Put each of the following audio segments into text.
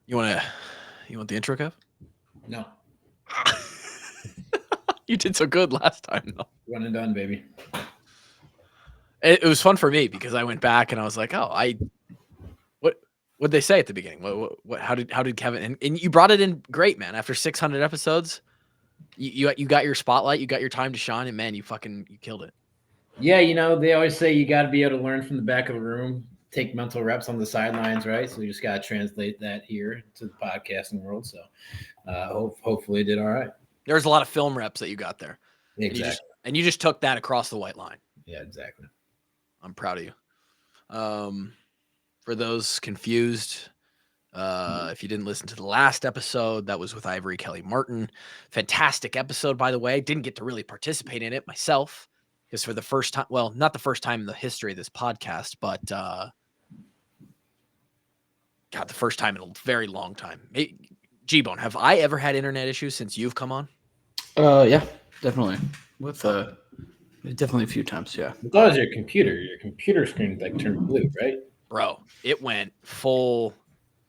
You want the intro, Kev? No. You did so good last time, though. One and done, baby. It was fun for me because I went back and I was like, oh, what'd they say at the beginning? What how did Kevin and you brought it in great, man. After 600 episodes, you got your spotlight, you got your time to shine, and man, you killed it. Yeah, they always say you got to be able to learn from the back of a room, take mental reps on the sidelines, right? So we just got to translate that here to the podcasting world. So hopefully it did all right. There's a lot of film reps that you got there. Exactly. And you just took that across the white line. Yeah, exactly. I'm proud of you. For those confused, if you didn't listen to the last episode, that was with Ivory Kelly Martin. Fantastic episode, by the way. Didn't get to really participate in it myself because for the first time, well, not the first time in the history of this podcast, but the first time in a very long time. G-Bone, have I ever had internet issues since you've come on? Yeah, definitely. With definitely a few times, yeah. As long as your computer screen turned blue, right? Bro, it went full.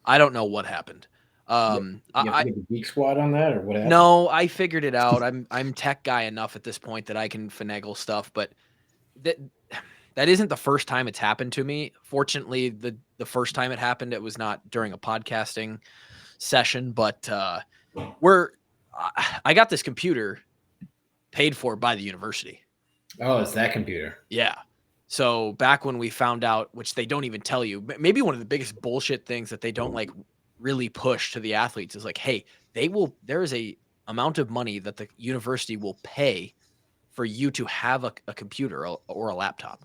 I don't know what happened. You have to get the Geek Squad on that, or what happened? No, I figured it out. I'm tech guy enough at this point that I can finagle stuff, but that isn't the first time it's happened to me. Fortunately, the first time it happened, it was not during a podcasting session, but I got this computer paid for by the university. Oh, it's that computer. Yeah. So back when we found out, which they don't even tell you, maybe one of the biggest bullshit things that they don't really push to the athletes is hey, there is a amount of money that the university will pay for you to have a computer or a laptop.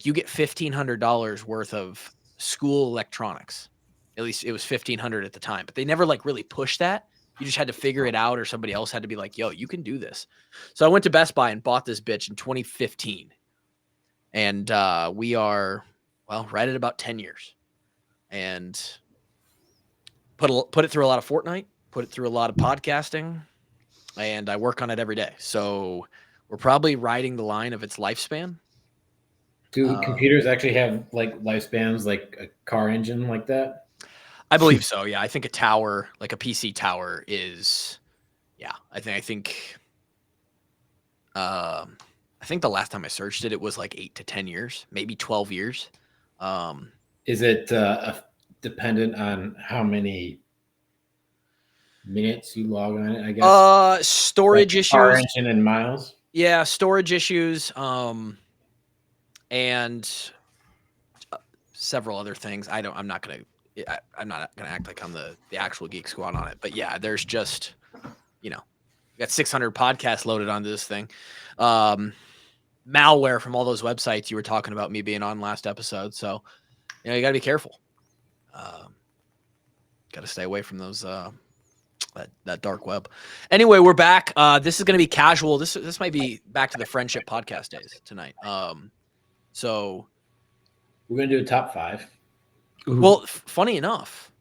You get $1,500 worth of school electronics. At least it was $1,500 at the time, but they never really pushed that. You just had to figure it out, or somebody else had to be like, yo, you can do this. So I went to Best Buy and bought this bitch in 2015. And we are, right at about 10 years. And put it through a lot of Fortnite, put it through a lot of podcasting, and I work on it every day. So we're probably riding the line of its lifespan. Do computers actually have lifespans like a car engine like that? I believe so. Yeah, I think a tower, like a PC tower, is. Yeah, I think. I think the last time I searched it, it was 8 to 10 years, maybe 12 years. Is it dependent on how many minutes you log on it, I guess? Storage issues. Car engine and miles? Yeah, storage issues. And several other things. I'm not gonna act like I'm the actual Geek Squad on it. But yeah, there's just you got 600 podcasts loaded onto this thing. Malware from all those websites you were talking about me being on last episode. So you got to be careful. Got to stay away from those that dark web. Anyway, we're back. This is going to be casual. This might be back to the friendship podcast days tonight. So we're going to do a top 5. Ooh. Well, funny enough,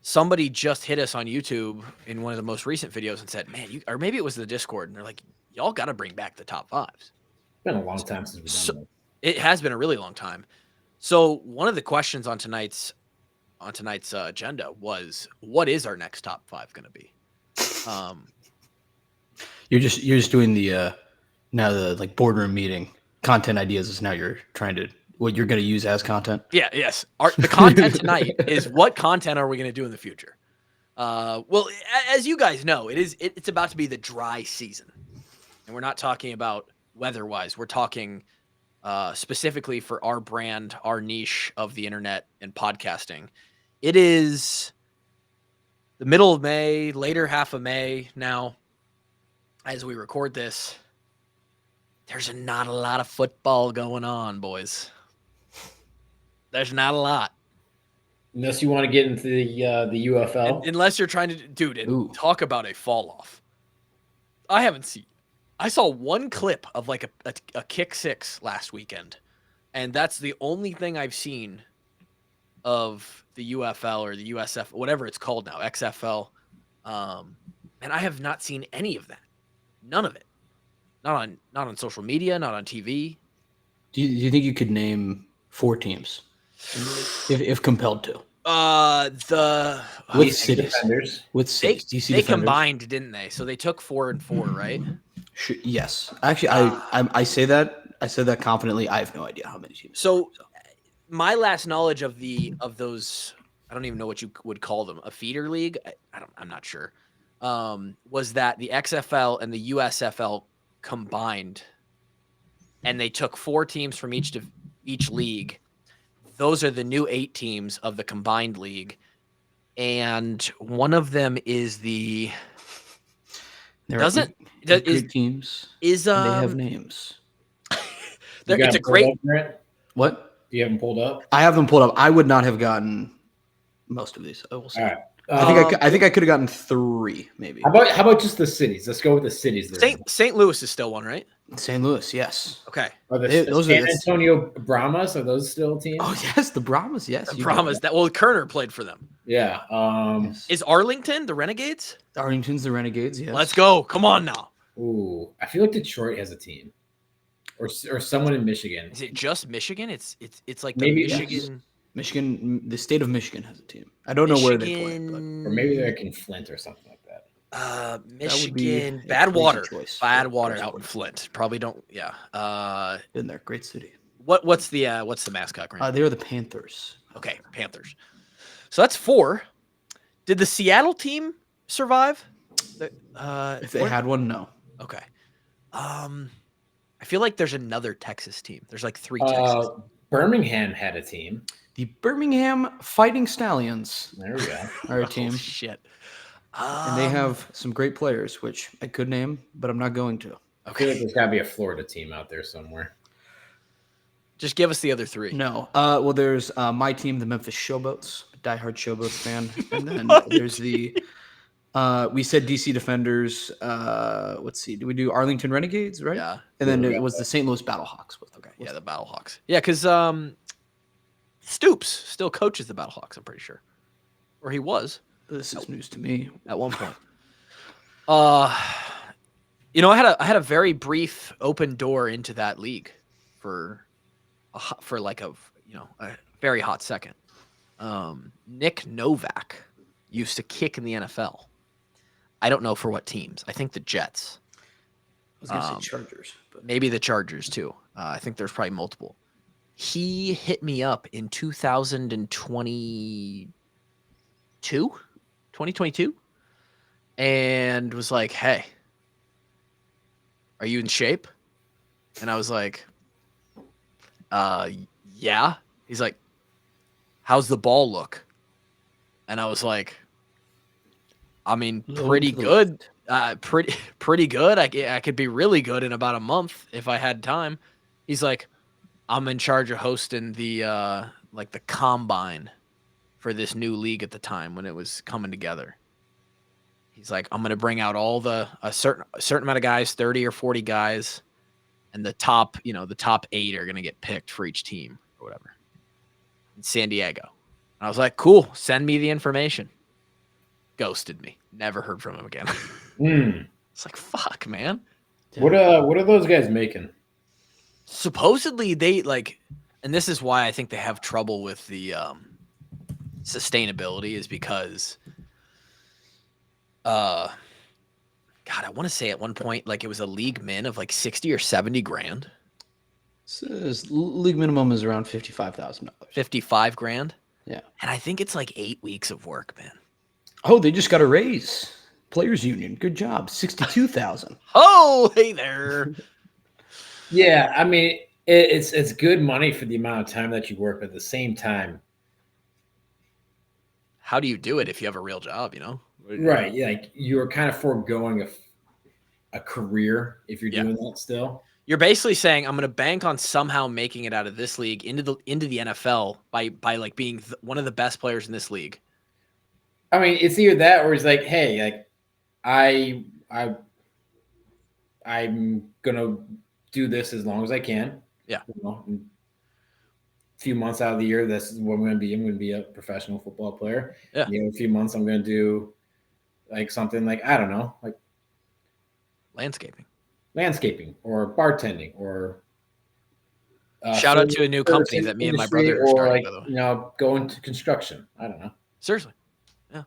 somebody just hit us on YouTube in one of the most recent videos and said, man, or maybe it was the Discord, and they're like, y'all got to bring back the top 5s. It's been a long time since we've done that. It has been a really long time. So one of the questions on tonight's agenda was, what is our next top 5 going to be? You're just doing the now the boardroom meeting content ideas is now you're trying to what you're going to use as content. Yeah. Yes. The content tonight is what content are we going to do in the future? Well, as you guys know, it's about to be the dry season, and we're not talking about weather-wise. We're talking specifically for our brand, our niche of the internet and podcasting. It is the middle of May, later half of May now, as we record this. There's not a lot of football going on, boys. There's not a lot. Unless you want to get into the UFL. Unless you're trying to, talk about a fall off. I saw one clip of a kick 6 last weekend, and that's the only thing I've seen of the UFL or the USF, whatever it's called now, XFL. And I have not seen any of that. None of it. Not on social media, not on TV. Do you think you could name 4 teams if compelled to? The With DC cities. Defenders. With they cities. DC they Defenders. combined, didn't they? So they took 4 and 4, right? Yes. Actually, Ah. I say that. I said that confidently. I have no idea how many teams. So my last knowledge of those, I don't even know what you would call them, a feeder league. I'm not sure. Was that the XFL and the USFL combined, and they took 4 teams from each league. Those are the new 8 teams of the combined league, and one of them is the There doesn't are is good teams. is And they have names. You got it's a them pulled great up, Grant? What? Do you have them pulled up? I have them pulled up. I would not have gotten most of these. I will say. All right. I think I could have gotten 3, maybe. How about just the cities? Let's go with the cities. St. Louis is still one, right? St. Louis, yes. Okay. Are the Those are San Antonio Brahmas? Are those still teams? Oh yes, the Brahmas. Yes, The Brahmas. Kerner played for them. Yeah. Yes. Is Arlington the Renegades? Arlington's the Renegades. Yes. Let's go. Come on now. Ooh, I feel like Detroit has a team, or someone in Michigan. Is it just Michigan? It's like the Maybe Michigan. Michigan, the state of Michigan has a team. I don't know where they play, but Or maybe they're like in Flint or something like that. Michigan, a bad crazy water, choice bad for water pro out in sports. Flint. Probably don't. Yeah. Been there, great city. What's the mascot? Grant? They are the Panthers. Okay, Panthers. So that's 4. Did the Seattle team survive? If they had one, no. Okay. I feel like there's another Texas team. There's like 3 Texas. Birmingham had a team. The Birmingham Fighting Stallions There we go. are a Oh, team, shit. and they have some great players, which I could name, but I'm not going to. I feel like Okay. there's got to be a Florida team out there somewhere. Just give us the other 3. No. Well, there's my team, the Memphis Showboats, diehard Showboats fan, and then there's the. We said DC Defenders. Let's see. Do we do Arlington Renegades, right? Yeah. And then Yeah, it was the St. Louis Battlehawks. Okay. Yeah, the Battlehawks. Yeah, because Stoops still coaches the Battlehawks, I'm pretty sure. Or he was This is news to me. at one point. I had a very brief open door into that league for like a very hot second. Nick Novak used to kick in the NFL. I don't know for what teams. I think the Jets. I was going to say Chargers, but Maybe the Chargers too. I think there's probably multiple. He hit me up in 2022, and was like, "Hey, are you in shape?" And I was like, yeah." He's like, "How's the ball look?" And I was like, "I mean, Low pretty to the good. Pretty good. I could be really good in about a month if I had time." He's like, "I'm in charge of hosting the the combine for this new league at the time when it was coming together." He's like, "I'm gonna bring out all a certain amount of guys, 30 or 40 guys, and the top 8 are gonna get picked for each team or whatever in San Diego." And I was like, "Cool, send me the information." Ghosted me. Never heard from him again. It's like, fuck, man. What are those guys making? Supposedly they and this is why I think they have trouble with the sustainability, is because God, I want to say at one point it was a league min of 60 or 70 grand. says league minimum is around $55,000. 55 grand. Yeah. And I think it's 8 weeks of work, man. Oh, they just got a raise. Players Union, good job. 62,000. Oh, hey there. Yeah, I mean it's good money for the amount of time that you work, but at the same time, How do you do it if you have a real job? right? Like you're kind of foregoing a career if you're doing that still. You're basically saying I'm going to bank on somehow making it out of this league into the NFL by being one of the best players in this league. I mean, it's either that or it's like, hey, I'm gonna do this as long as I can. Yeah. A few months out of the year, this is what I'm gonna be. I'm gonna be a professional football player. Yeah. A few months I'm gonna do something I don't know, Landscaping landscaping or bartending or Shout out to a new company that me and my brother are starting, by the way. Go into construction. I don't know. Seriously. Yeah.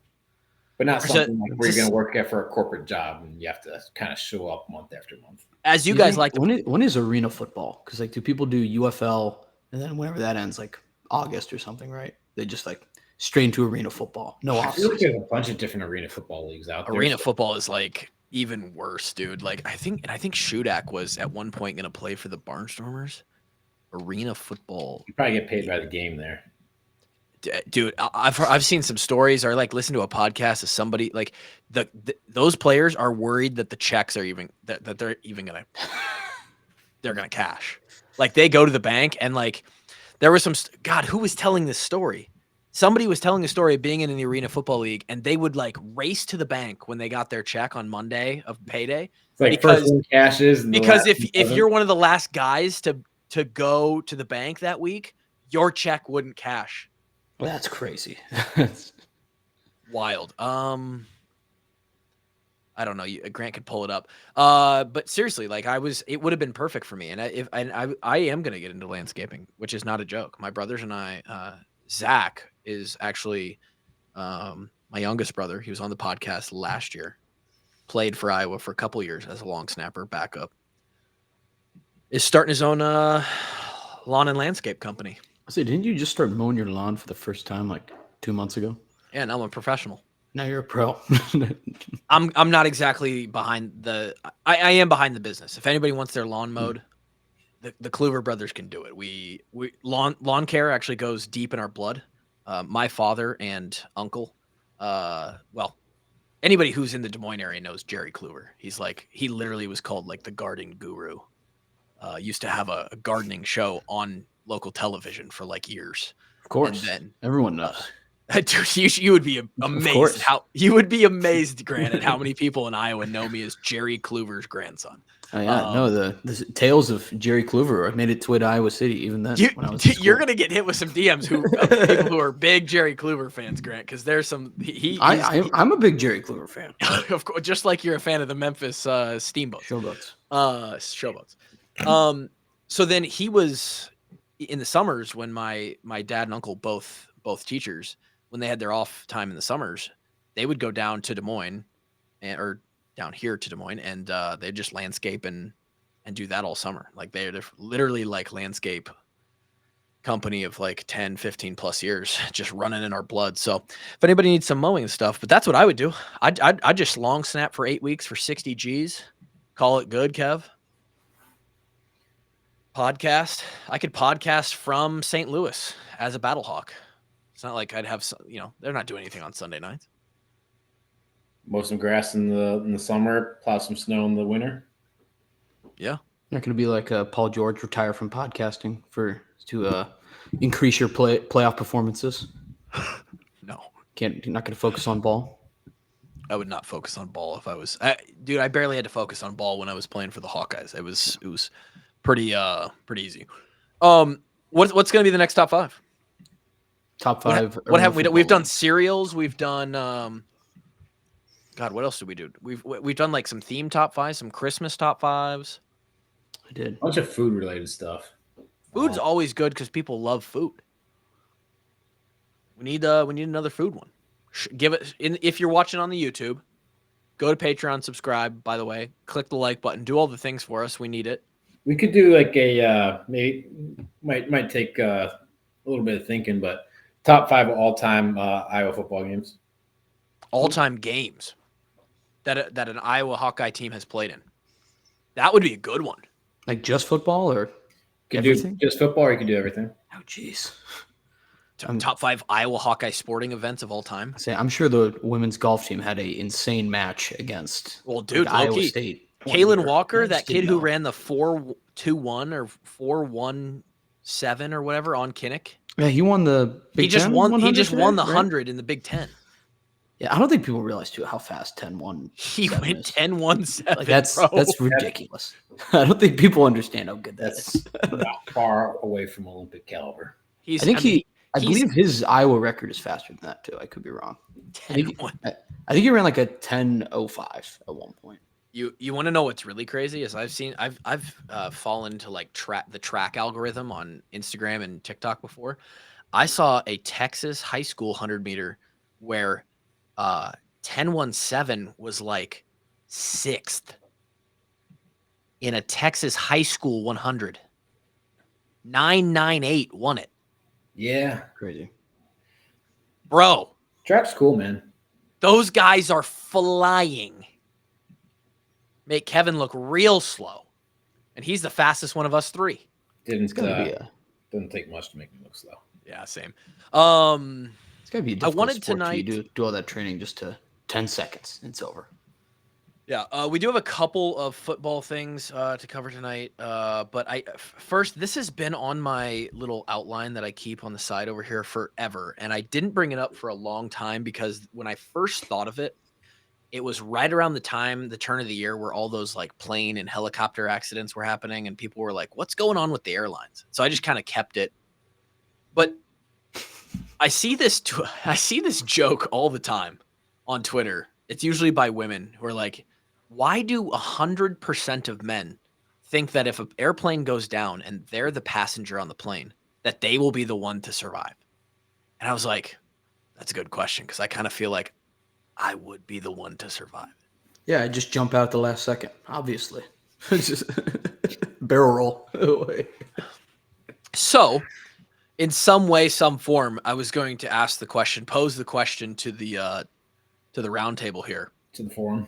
But not something like where you're going to work at for a corporate job and you have to kind of show up month after month. As you guys like to. When is arena football? Because like, do people do UFL and then whenever that ends, like August or something, right? They just like straight into arena football. No I feel like offseason. there's a bunch of different arena football leagues out there. Arena football is like even worse, dude. Like I think Rudock was at one point going to play for the Barnstormers. Arena football. You probably get paid by the game there. Dude, I've seen some stories or like listen to a podcast of somebody like those players are worried that the checks are even that they're even gonna cash. Like they go to the bank and like there was some God, who was telling this story? Somebody was telling a story of being in the Arena Football League and they would like race to the bank when they got their check on Monday of payday. It's like first one cashes. Because if you're one of the last guys to go to the bank that week, your check wouldn't cash. Well, that's crazy. Wild. I don't know. Grant could pull it up. But seriously, like it would have been perfect for me. And I am going to get into landscaping, which is not a joke. My brothers and I, Zach is actually my youngest brother. He was on the podcast last year, played for Iowa for a couple years as a long snapper backup. Is starting his own lawn and landscape company. I say, didn't you just start mowing your lawn for the first time like 2 months ago? Yeah, now I'm a professional. Now you're a pro. I'm not exactly behind the. I am behind the business. If anybody wants their lawn mowed, the Kluver brothers can do it. We lawn care actually goes deep in our blood. My father and uncle, well, anybody who's in the Des Moines area knows Jerry Kluver. He literally was called like the garden guru. Used to have a gardening show on local television for like years. Of course, and then everyone knows. Dude, you would be amazed Grant, at how many people in Iowa know me as Jerry Kluver's grandson. Oh yeah, no, the tales of Jerry Kluver made it to Iowa City even then. You're gonna get hit with some DMs of people who are big Jerry Kluver fans, Grant, because there's some. I'm a big Jerry Kluver fan. Of course, just like you're a fan of the Memphis Steamboats. Showboats. So then he was in the summers when my dad and uncle both teachers, when they had their off time in the summers, they would go down to Des Moines or down here to Des Moines and they'd just landscape and do that all summer. Like they're literally like landscape company of like 10, 15 plus years just running in our blood. So if anybody needs some mowing stuff, but that's what I would do. I'd just long snap for 8 weeks for 60 G's. Call it good, Kev. Podcast. I could podcast from St. Louis as a battle hawk. It's not like I'd have, they're not doing anything on Sunday nights. Mow some grass in the summer, plow some snow in the winter. Yeah. Not going to be like Paul George retire from podcasting to increase your playoff performances. No. You're not going to focus on ball. I would not focus on ball if I was. Dude, I barely had to focus on ball when I was playing for the Hawkeyes. It was pretty easy. What's going to be the next top five? Top five. What have we done? We've done cereals. We've done. God, what else did we do? We've done like some theme top fives, some Christmas top fives. I did a bunch of food related stuff. Food's always good because people love food. We need another food one. Give it if you're watching on the YouTube. Go to Patreon, subscribe. By the way, click the like button. Do all the things for us. We need it. We could do like a maybe might take a little bit of thinking, but top 5 of all time Iowa football games. All time games that an Iowa Hawkeye team has played in. That would be a good one. Like just football or everything? Do just football, or you can do everything. Oh, jeez. Top 5 Iowa Hawkeye sporting events of all time. I'm sure the women's golf team had an insane match against Iowa State. Kalen Walker, that kid who ran the 4.21 or 4.17 or whatever on Kinnick. Yeah, he won the Big Ten. He just won the 100 in the Big Ten. Yeah, I don't think people realize too how fast 10-1. He went 10-1-7. Like that's ridiculous. I don't think people understand how good that is. Not far away from Olympic caliber. I believe his Iowa record is faster than that too. I could be wrong. 10-1. I think he ran like a 10.05 at one point. You want to know what's really crazy is I've fallen into like the track algorithm on Instagram and TikTok before. I saw a Texas high school 100-meter where 10:17 was like 6th in a Texas high school 100. 998 won it. Yeah. Crazy. Bro, Track's cool, man. those guys are flying. Make Kevin look real slow. And he's the fastest one of us three. Didn't Be didn't take much to make me look slow. Yeah, same. It's gotta be a difficult wanted sport tonight- to do all that training just to 10 seconds. It's over. Yeah, we do have a couple of football things to cover tonight. But first, this has been on my little outline that I keep on the side over here forever. And I didn't bring it up for a long time because when I first thought of it, it was right around the turn of the year where all those like plane and helicopter accidents were happening. And people were like, what's going on with the airlines? So I just kind of kept it. But I see this joke all the time on Twitter. It's usually by women who are like, why do 100% of men think that if an airplane goes down and they're the passenger on the plane, that they will be the one to survive? And I was like, that's a good question, because I kind of feel like I would be the one to survive. Yeah, I just jump out at the last second, obviously. Just barrel roll. So, in some way, some form, I was going to pose the question to the round table here. To the forum.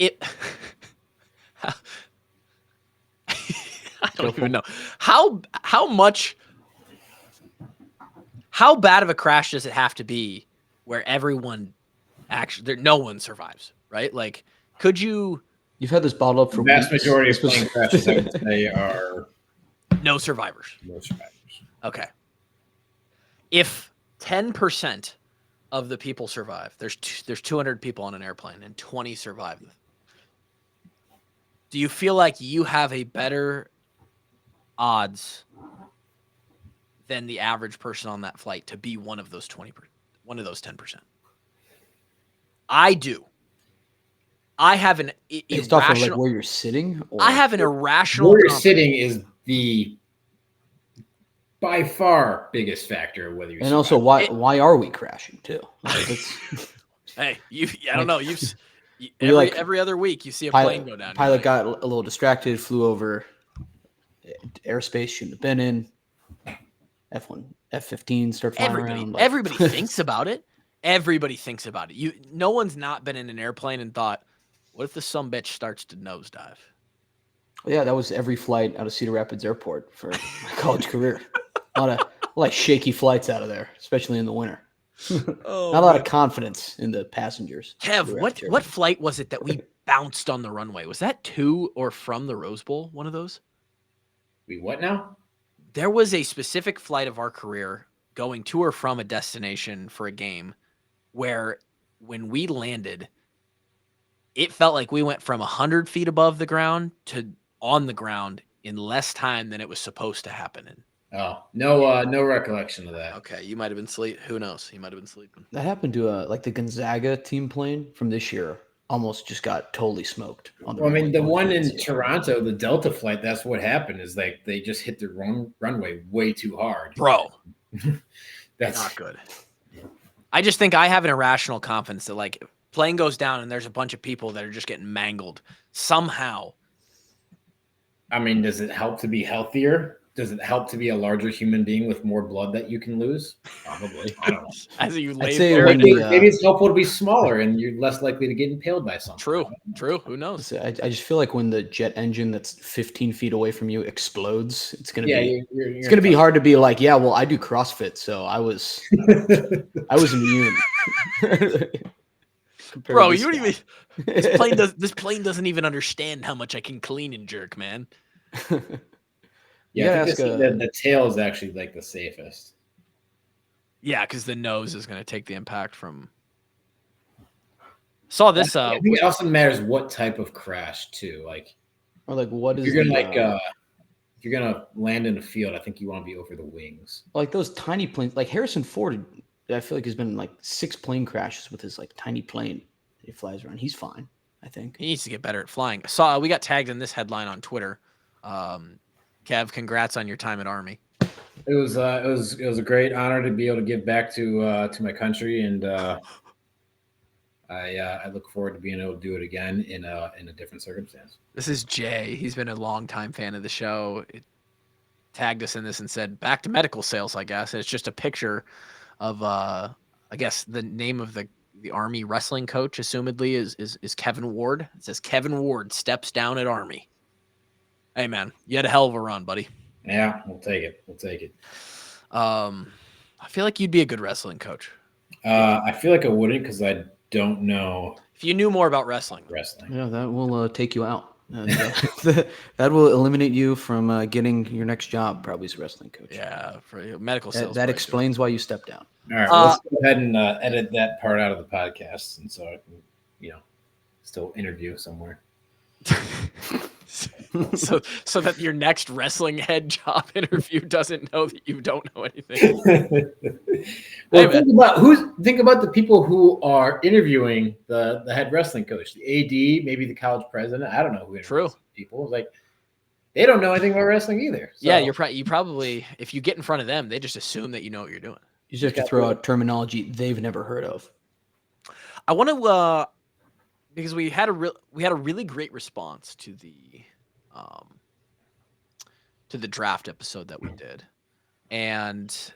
I don't even know how bad of a crash does it have to be where everyone no one survives, right? Like, could you? You've had this bottled up for The vast weeks. majority of plane crashes, I would say, are No survivors. no survivors. Okay. If 10% of the people survive, there's 200 people on an airplane and 20 survive. Do you feel like you have a better odds than the average person on that flight to be one of those 10%? I do. I have an Based off of like irrational. where you're sitting. Or... I have an irrational. Where you're sitting is the by far biggest factor of whether you. And survive. also, why are we crashing too? Like, Hey, I don't know. Every other week you see a plane go down. Pilot got a little distracted, flew over airspace shouldn't have been in. F-15 start flying around. Like... Everybody thinks about it. Everybody thinks about it. No one's not been in an airplane and thought, what if the sumbitch starts to nosedive? Well, yeah, that was every flight out of Cedar Rapids Airport for my college career. A lot of shaky flights out of there, especially in the winter. Not a lot of confidence in the passengers. Kev, what flight was it that we bounced on the runway? Was that to or from the Rose Bowl? One of those? We what now? There was a specific flight of our career going to or from a destination for a game where when we landed, it felt like we went from 100 feet above the ground to on the ground in less time than it was supposed to happen in. Oh, no recollection of that. Okay, you might have been sleeping. Who knows? You might have been sleeping. That happened to like the Gonzaga team plane from this year. Almost just got totally smoked. On the Well, I mean, the one in Toronto, the Delta flight, that's what happened. Is like they just hit the runway way too hard, bro. That's not good. I just think I have an irrational confidence that like plane goes down and there's a bunch of people that are just getting mangled somehow. I mean, does it help to be healthier? Does it help to be a larger human being with more blood that you can lose? Probably. I don't know. As you lay there, maybe it's helpful to be smaller and you're less likely to get impaled by something. True. Who knows? I just feel like when the jet engine that's 15 feet away from you explodes, it's gonna it's gonna be hard to be like, yeah, well, I do CrossFit, so I was immune. Bro, you don't even. This plane doesn't even understand how much I can clean and jerk, man. Yeah, I think the tail is actually like the safest. Yeah, because the nose is going to take the impact from. Saw this. I think it also matters what type of crash too. Like, or like what is you're gonna if you're gonna land in a field, I think you want to be over the wings. Like those tiny planes, like Harrison Ford I feel like he's been in like 6 plane crashes with his like tiny plane that he flies around. He's fine, I think. He needs to get better at flying. We got tagged in this headline on Twitter. Kev, congrats on your time at Army. It was a great honor to be able to give back to my country, and I look forward to being able to do it again in a different circumstance. This is Jay. He's been a longtime fan of the show. It tagged us in this and said, back to medical sales, I guess. And it's just a picture of, I guess, the name of the Army wrestling coach, assumedly, is Kevin Ward. It says, Kevin Ward steps down at Army. Hey, man, you had a hell of a run, buddy. Yeah, we'll take it. I feel like you'd be a good wrestling coach. I feel like I wouldn't because I don't know. If you knew more about wrestling. Yeah, that will take you out. That will eliminate you from getting your next job, probably as a wrestling coach. Yeah, for medical sales. That explains why you stepped down. All right, let's go ahead and edit that part out of the podcast, and so I can, still interview somewhere. so that your next wrestling head job interview doesn't know that you don't know anything. Well, think about the people who are interviewing the head wrestling coach, the AD, maybe the college president. I don't know who interviews people. It's like they don't know anything about wrestling either. So. Yeah, you probably, if you get in front of them, they just assume that you know what you're doing. You just have to throw out terminology they've never heard of. I want to because we had a really great response to the draft episode that we did, and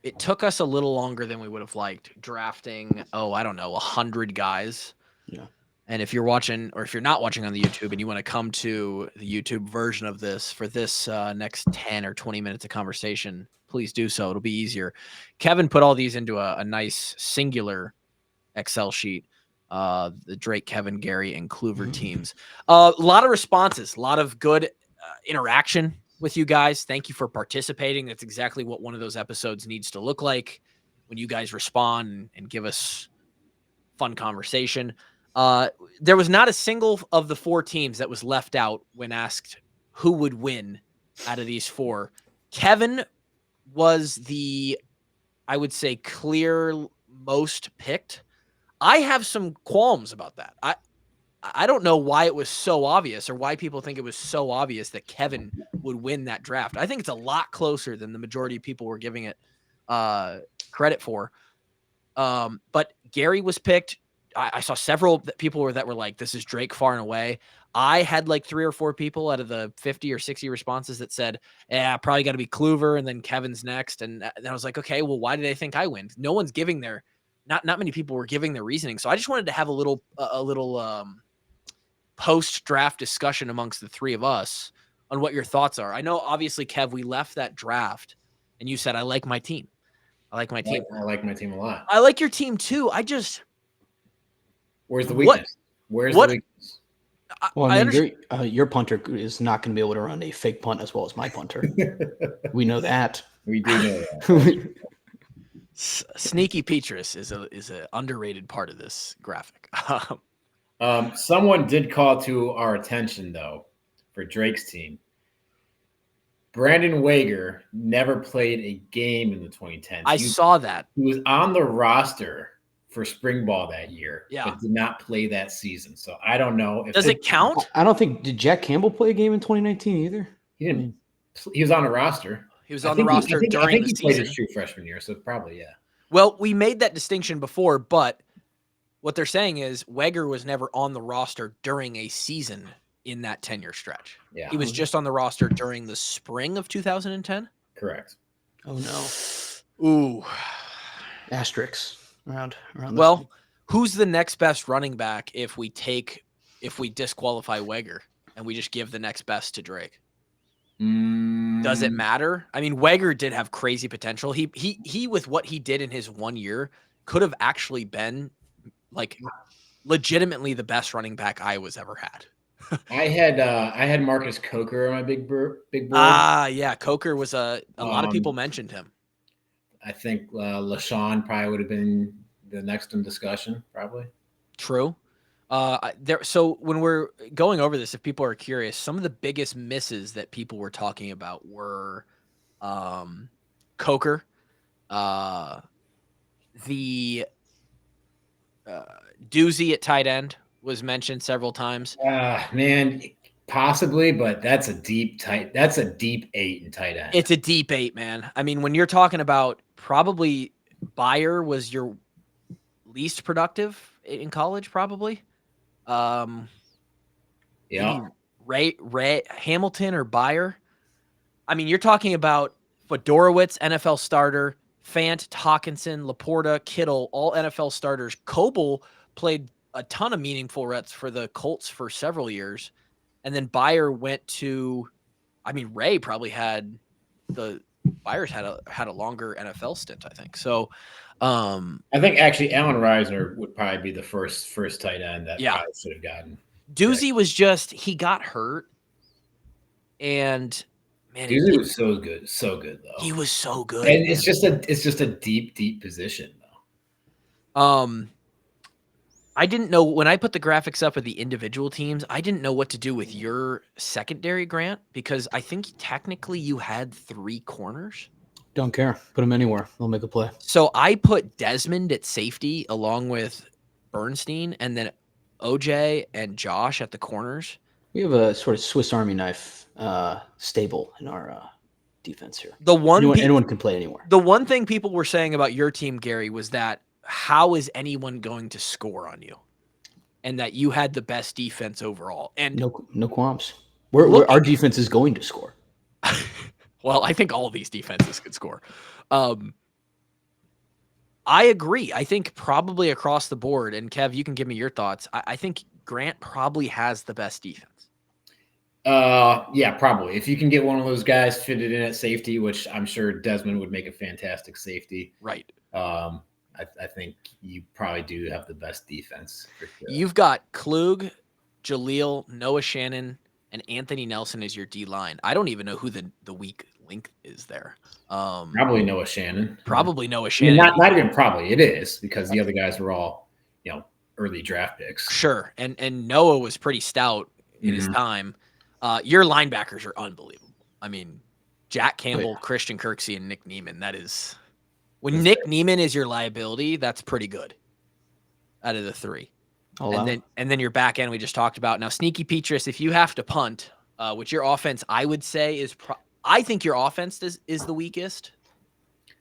it took us a little longer than we would have liked drafting 100 guys. Yeah. And if you're watching, or if you're not watching on the YouTube and you want to come to the YouTube version of this for this next 10 or 20 minutes of conversation, please do so. It'll be easier. Kevin put all these into a nice singular Excel sheet. The Drake, Kevin, Gary, and Kluver teams. A lot of responses, a lot of good interaction with you guys. Thank you for participating. That's exactly what one of those episodes needs to look like, when you guys respond and give us fun conversation. There was not a single of the 4 teams that was left out when asked who would win out of these 4. Kevin was the, I would say, clear most picked. I have some qualms about that. I don't know why it was so obvious, or why people think it was so obvious that Kevin would win that draft. I think it's a lot closer than the majority of people were giving it credit for. But Gary was picked. I saw several people that were like, this is Drake far and away. I had like 3 or 4 people out of the 50 or 60 responses that said, yeah, probably got to be Kluver, and then Kevin's next. And I was like, okay, well, why do they think I win? No one's giving their, not many people were giving their reasoning. So I just wanted to have a little post-draft discussion amongst the 3 of us on what your thoughts are. I know, obviously, Kev, we left that draft and you said, I like my team. I like my team. I like my team a lot. I like your team too. Where's the weakness? Where's the weakness? Well, I mean, your punter is not going to be able to run a fake punt as well as my punter. We know that. We do know that. Sneaky Petrus is a underrated part of this graphic. Someone did call to our attention, though, for Drake's team. Brandon Wager never played a game in the 2010s. I saw that. He was on the roster for spring ball that year, yeah, but did not play that season. So I don't know. Does it count? I don't think, did Jack Campbell play a game in 2019 either? He didn't. He was on the roster. He was on the roster during the season. Played his true freshman year, so probably, yeah. Well, we made that distinction before, but what they're saying is Wager was never on the roster during a season in that 10-year stretch. Yeah. He was just on the roster during the spring of 2010. Correct. Oh no. Ooh. Asterisks around. Well, who's the next best running back if we disqualify Wager and we just give the next best to Drake? Does it matter? I mean, Wager did have crazy potential. He with what he did in his 1 year could have actually been like legitimately the best running back Iowa's ever had. I had Marcus Coker on my big board. Yeah, Coker was a lot of people mentioned him. I think LaShawn probably would have been the next in discussion, probably. True. So when we're going over this, if people are curious, some of the biggest misses that people were talking about were Coker, The Doozy at tight end was mentioned several times. Man, possibly, but that's a deep 8 in tight end. It's a deep 8, man. I mean, when you're talking about probably Bayer was your least productive in college, probably. Maybe Ray Hamilton or Bayer. I mean, you're talking about Fedorowicz, NFL starter, Fant, Hawkinson, Laporta, Kittle, all NFL starters. Coble played a ton of meaningful reps for the Colts for several years. And then Bayer went to, I mean, Ray probably had Byers had a longer NFL stint, I think. So I think actually Allen Reisner would probably be the first tight end that probably should have gotten. Doozy was just, he got hurt. And man, Doozy was so good though. He was so good. And it's just a deep position though. I didn't know when I put the graphics up of the individual teams, I didn't know what to do with your secondary, Grant, because I think technically you had 3 corners. Don't care. Put them anywhere. They'll make a play. So I put Desmond at safety along with Bernstein, and then OJ and Josh at the corners. We have a sort of Swiss Army knife stable in our defense here. Anyone can play anywhere. The one thing people were saying about your team, Gary, was that how is anyone going to score on you? And that you had the best defense overall. And no qualms. Our defense is going to score. Well, I think all of these defenses could score. I agree. I think probably across the board, and Kev, you can give me your thoughts. I think Grant probably has the best defense. Yeah, probably. If you can get one of those guys fitted in at safety, which I'm sure Desmond would make a fantastic safety. Right. I think you probably do have the best defense. For sure. You've got Klug, Jaleel, Noah Shannon, and Anthony Nelson is your D line. I don't even know who the weak link is there. Probably Noah Shannon. Probably Noah Shannon. I mean, not even probably. It is because the other guys were all, early draft picks. Sure, and Noah was pretty stout in his time. Your linebackers are unbelievable. I mean, Jack Campbell, Christian Kirksey, and Nick Neiman. That is. When Nick Neiman is your liability, that's pretty good out of the 3. And then your back end we just talked about. Now, Sneaky Petrus, if you have to punt, which your offense, I would say is I think your offense is the weakest.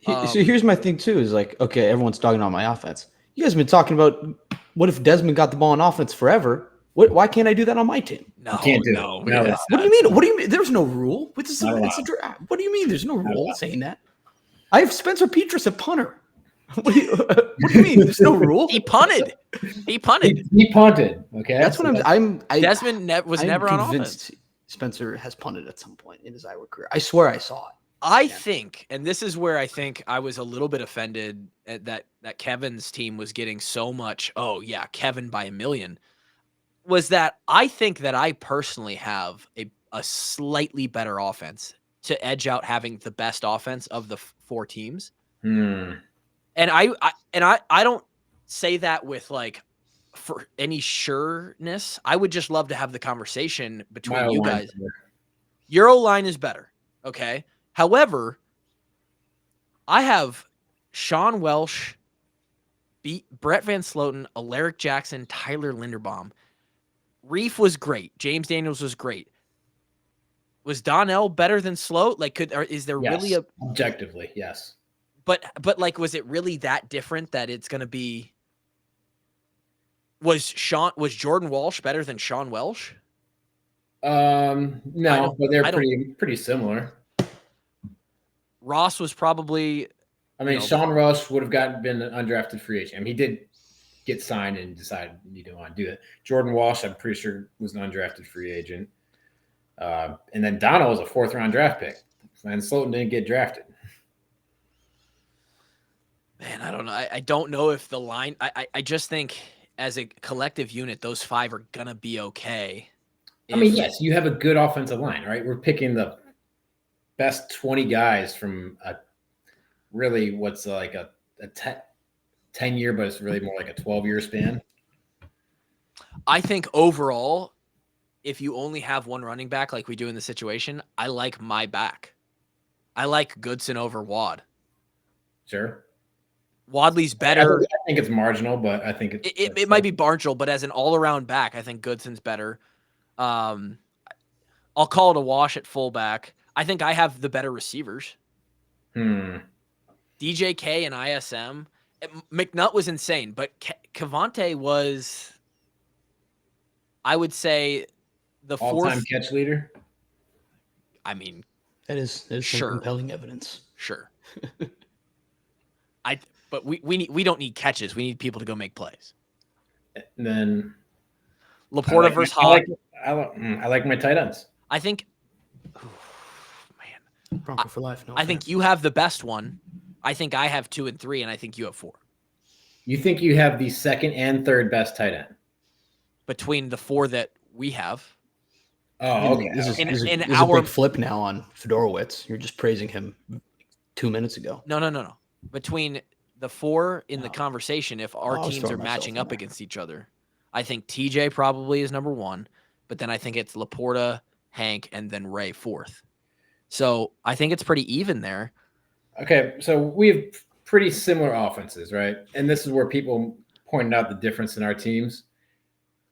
So here's my thing too, is like, okay, everyone's talking about my offense. You guys have been talking about what if Desmond got the ball in offense forever? Why can't I do that on my team? No, you can't do it. No. What do you mean? What do you mean? There's no rule. What do you mean? There's no rule saying that. I have Spencer Petras at punter. What do you mean? There's no rule. He punted. He punted. Okay, that's what I'm. Desmond was never on offense. Spencer has punted at some point in his Iowa career. I swear I saw it. I think, and this is where I think I was a little bit offended at that Kevin's team was getting so much. Oh yeah, Kevin by a million. Was that I think that I personally have a slightly better offense to edge out having the best offense of the 4 teams. And I don't say that with like for any sureness. I would just love to have the conversation between you guys. Your O-line is better. Okay. However, I have Sean Welsh, Brett Van Sloten, Alaric Jackson, Tyler Linderbaum. Reef was great. James Daniels was great. Was Donnell better than Sloat? Like, is there really a objectively? Yes. But like, was it really that different that it's going to be? Was Jordan Walsh better than Sean Welsh? No, but they're pretty similar. Ross was probably. I mean, Sean Welsh would have been an undrafted free agent. I mean, he did get signed and decided he didn't want to do it. Jordan Walsh, I'm pretty sure, was an undrafted free agent. And then Donald was a 4th-round draft pick. And Sloten didn't get drafted. Man, I don't know. I don't know if the line – I just think as a collective unit, those 5 are going to be okay. I mean, yes, you have a good offensive line, right? We're picking the best 20 guys from what's like a 10-year, but it's really more like a 12-year span. I think overall, if you only have one running back like we do in the situation, I like my back. I like Goodson over Wad. Sure. Wadley's I better. think it's marginal, but I think It might be marginal, but as an all-around back, I think Goodson's better. I'll call it a wash at fullback. I think I have the better receivers. DJK and ISM. McNutt was insane, but Cavante was, I would say, the all-time fourth catch leader. I mean, that is sure. some compelling evidence. Sure. But we don't need catches. We need people to go make plays. And then Laporta versus Hawk. I like my tight ends. I think, man, Bronco for life. No I think you have the best one. I think I have 2 and 3, and I think you have 4. You think you have the second and third best tight end between the 4 that we have? Oh, okay. This is a big flip now on Fedorowicz. You're just praising him 2 minutes ago. No. Between the 4 in the conversation, if our teams are matching up against each other, I think TJ probably is number 1, but then I think it's Laporta, Hank, and then Ray 4th. So I think it's pretty even there. Okay, so we have pretty similar offenses, right? And this is where people pointed out the difference in our teams.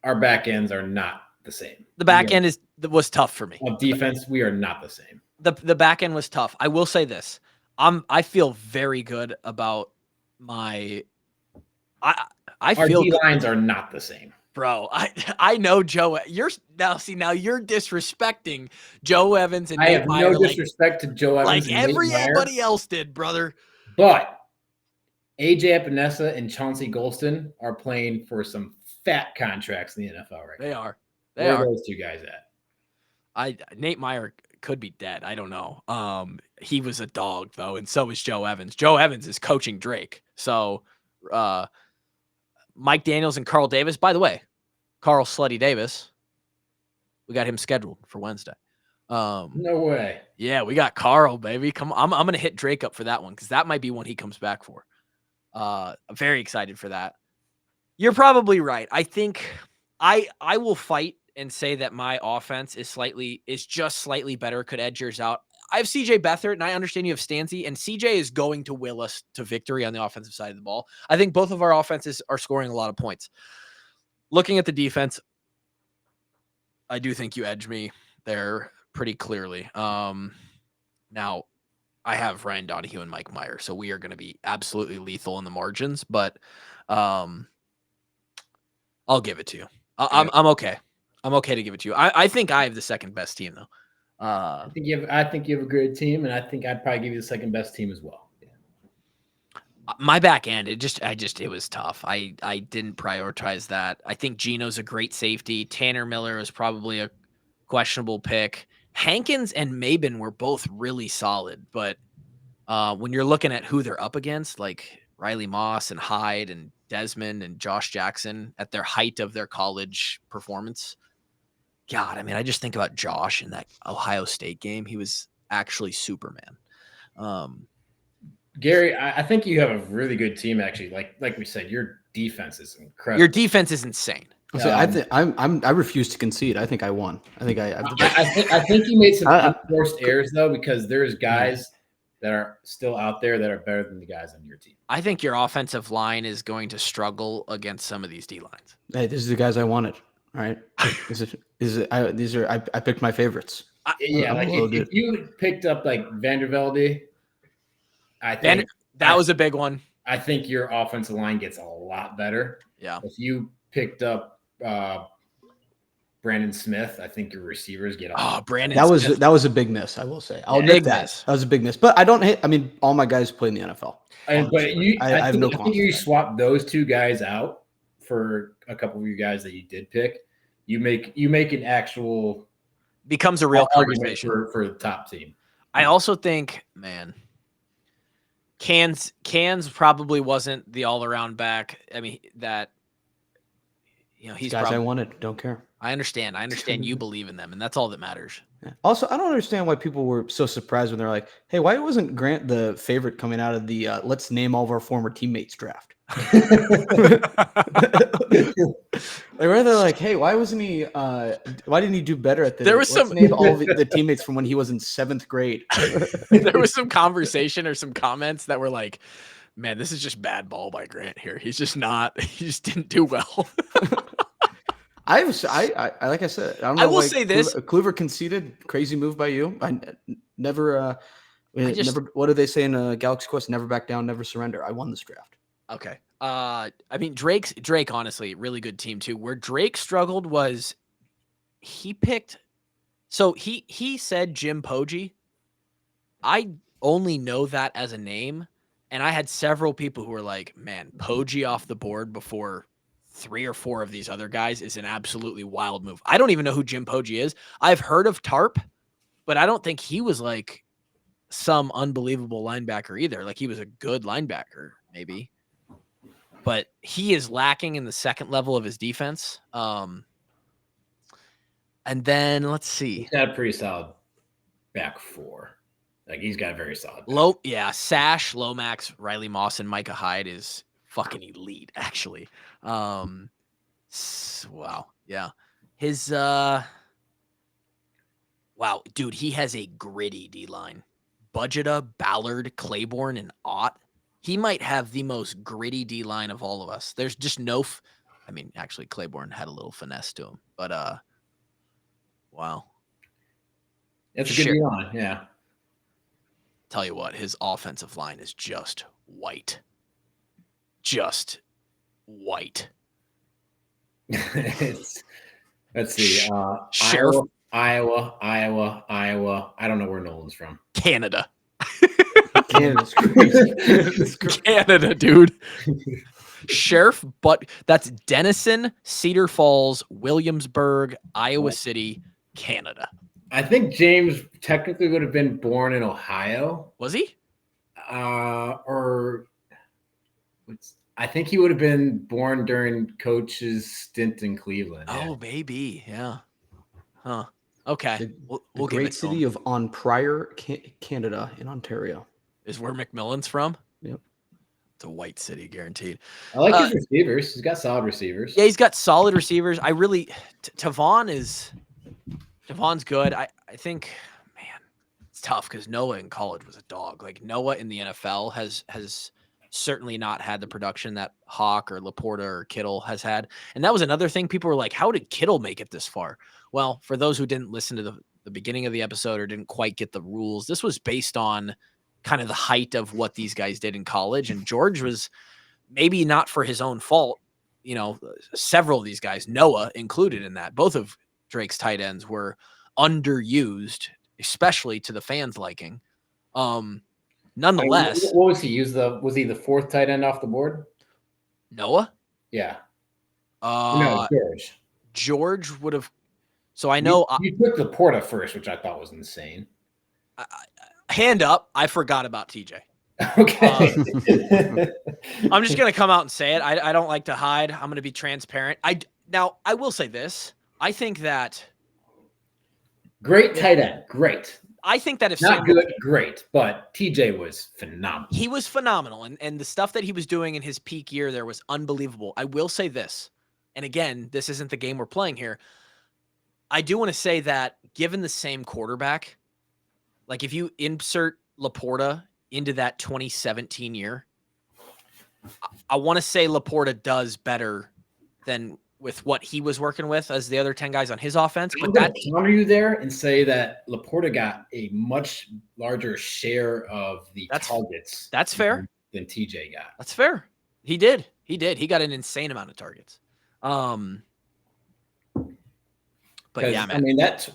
Our back ends are not the same. The back end was tough for me. On defense, we are not the same. The back end was tough. I will say this. I feel very good about my I feel our D lines are not the same. Bro, I know Joe. You're disrespecting Joe Evans and I Nate have Meyer no disrespect to Joe Evans like and everybody else did, brother. But AJ Epinesa and Chauncey Golston are playing for some fat contracts in the NFL right now. They are. Where are those two guys at? Nate Meyer could be dead. I don't know. He was a dog though, and so is Joe Evans. Joe Evans is coaching Drake. So Mike Daniels and Carl Davis. By the way, Carl Slutty Davis, we got him scheduled for Wednesday. No way. Yeah, we got Carl, baby. Come on. I'm gonna hit Drake up for that one because that might be one he comes back for. I'm very excited for that. You're probably right. I think I will fight and say that my offense is just slightly better, could edge yours out. I have CJ Beathard, and I understand you have Stanzi, and CJ is going to will us to victory on the offensive side of the ball. I think both of our offenses are scoring a lot of points. Looking at the defense, I do think you edge me there pretty clearly. Now, I have Ryan Donahue and Mike Meyer, so we are going to be absolutely lethal in the margins, but I'll give it to you. I'm okay. I'm okay to give it to you. I think I have the second best team, though. I think you have a great team, and I think I'd probably give you the second best team as well. Yeah. My back end, it was tough. I didn't prioritize that. I think Gino's a great safety. Tanner Miller is probably a questionable pick. Hankins and Mabin were both really solid, but when you're looking at who they're up against, like Riley Moss and Hyde and Desmond and Josh Jackson at their height of their college performance, God, I mean, I just think about Josh in that Ohio State game. He was actually Superman. Gary, I think you have a really good team, actually. Like we said, your defense is incredible. Your defense is insane. I refuse to concede. I think I won. I think you made some forced errors though, because there's guys that are still out there that are better than the guys on your team. I think your offensive line is going to struggle against some of these D lines. Hey, these are the guys I wanted. All right, I picked my favorites. If you picked up like Vandenberg, I think that was a big one. I think your offensive line gets a lot better. Yeah. If you picked up Brandon Smith, I think your receivers get a Brandon. That was a big miss. I will say. I'll admit that was a big miss. But I don't hate. I mean, all my guys play in the NFL. I think you swap those two guys out for a couple of you guys that you did pick. You make an actual becomes a real conversation for the top team. I also think, man, Cans probably wasn't the all around back. I mean that. He's guys I wanted. Don't care. I understand you believe in them, and that's all that matters. Also, I don't understand why people were so surprised when they're like, "Hey, why wasn't Grant the favorite coming out of the let's name all of our former teammates draft?" Like, where they're like, "Hey, why wasn't he? Why didn't he do better at the? There was let's some- name all the teammates from when he was in 7th grade." There was some conversation or some comments that were like, man, this is just bad ball by Grant here. He's just not, he just didn't do well. I like I said, I don't know. I will why say this. Kluver conceded. Crazy move by you. I never. just- Never. What do they say in Galaxy Quest? Never back down, never surrender. I won this draft. Okay. I mean, Drake, honestly, really good team too. Where Drake struggled was he picked. So he said Jim Poggi. I only know that as a name, and I had several people who were like, "Man, Poggi off the board before 3 or 4 of these other guys is an absolutely wild move." I don't even know who Jim Poggi is. I've heard of Tarp, but I don't think he was like some unbelievable linebacker either. Like he was a good linebacker, maybe. But he is lacking in the second level of his defense. And then let's see. He's got a pretty solid back 4. Like he's got a very solid. Sash, Lomax, Riley Moss, and Micah Hyde is fucking elite, actually. Wow. Yeah. His wow, dude, he has a gritty D line. Budgeta, Ballard, Claiborne, and Ott. He might have the most gritty D line of all of us. There's just no I mean, actually Claiborne had a little finesse to him, but wow. It's a good D line, yeah. Tell you what, his offensive line is just white. Just white. Let's see. Sheriff Iowa. I don't know where Nolan's from. Canada. Canada's crazy. Canada, dude. Sheriff, but that's Denison, Cedar Falls, Williamsburg, Iowa City, Canada. I think James technically would have been born in Ohio. Was he? Or I think he would have been born during Coach's stint in Cleveland. Oh, Yeah. maybe. Yeah. Huh. Okay. We'll The give great it to city him. of On Pryor, Canada, in Ontario. Is where McMillan's from? Yep. It's a white city, guaranteed. I like his receivers. He's got solid receivers. Yeah, he's got solid receivers. I really Tavon's good. I think, man, it's tough because Noah in college was a dog. Like Noah in the NFL has certainly not had the production that Hawk or Laporta or Kittle has had. And that was another thing. People were like, how did Kittle make it this far? Well, for those who didn't listen to the beginning of the episode or didn't quite get the rules, this was based on kind of the height of what these guys did in college. And George was maybe not for his own fault. You know, several of these guys, Noah included in that, both of Drake's tight ends were underused, especially to the fans' liking. Nonetheless, what was he? Was he the 4th tight end off the board? Noah? Yeah. No, George. George would have. So I know you took Laporta first, which I thought was insane. Hand up, I forgot about TJ. Okay. I'm just gonna come out and say it. I don't like to hide. I'm gonna be transparent. I will say this. I think that great tight end. Great. I think that if not good, great, but TJ was phenomenal. He was phenomenal, and the stuff that he was doing in his peak year there was unbelievable. I will say this, and again, this isn't the game we're playing here. I do want to say that given the same quarterback, like if you insert Laporta into that 2017 year, I want to say Laporta does better than with what he was working with as the other 10 guys on his offense. But I'm counter you there and say that Laporta got a much larger share of the targets. That's fair. Than TJ got. That's fair. He did. He got an insane amount of targets. But yeah, man. I mean, that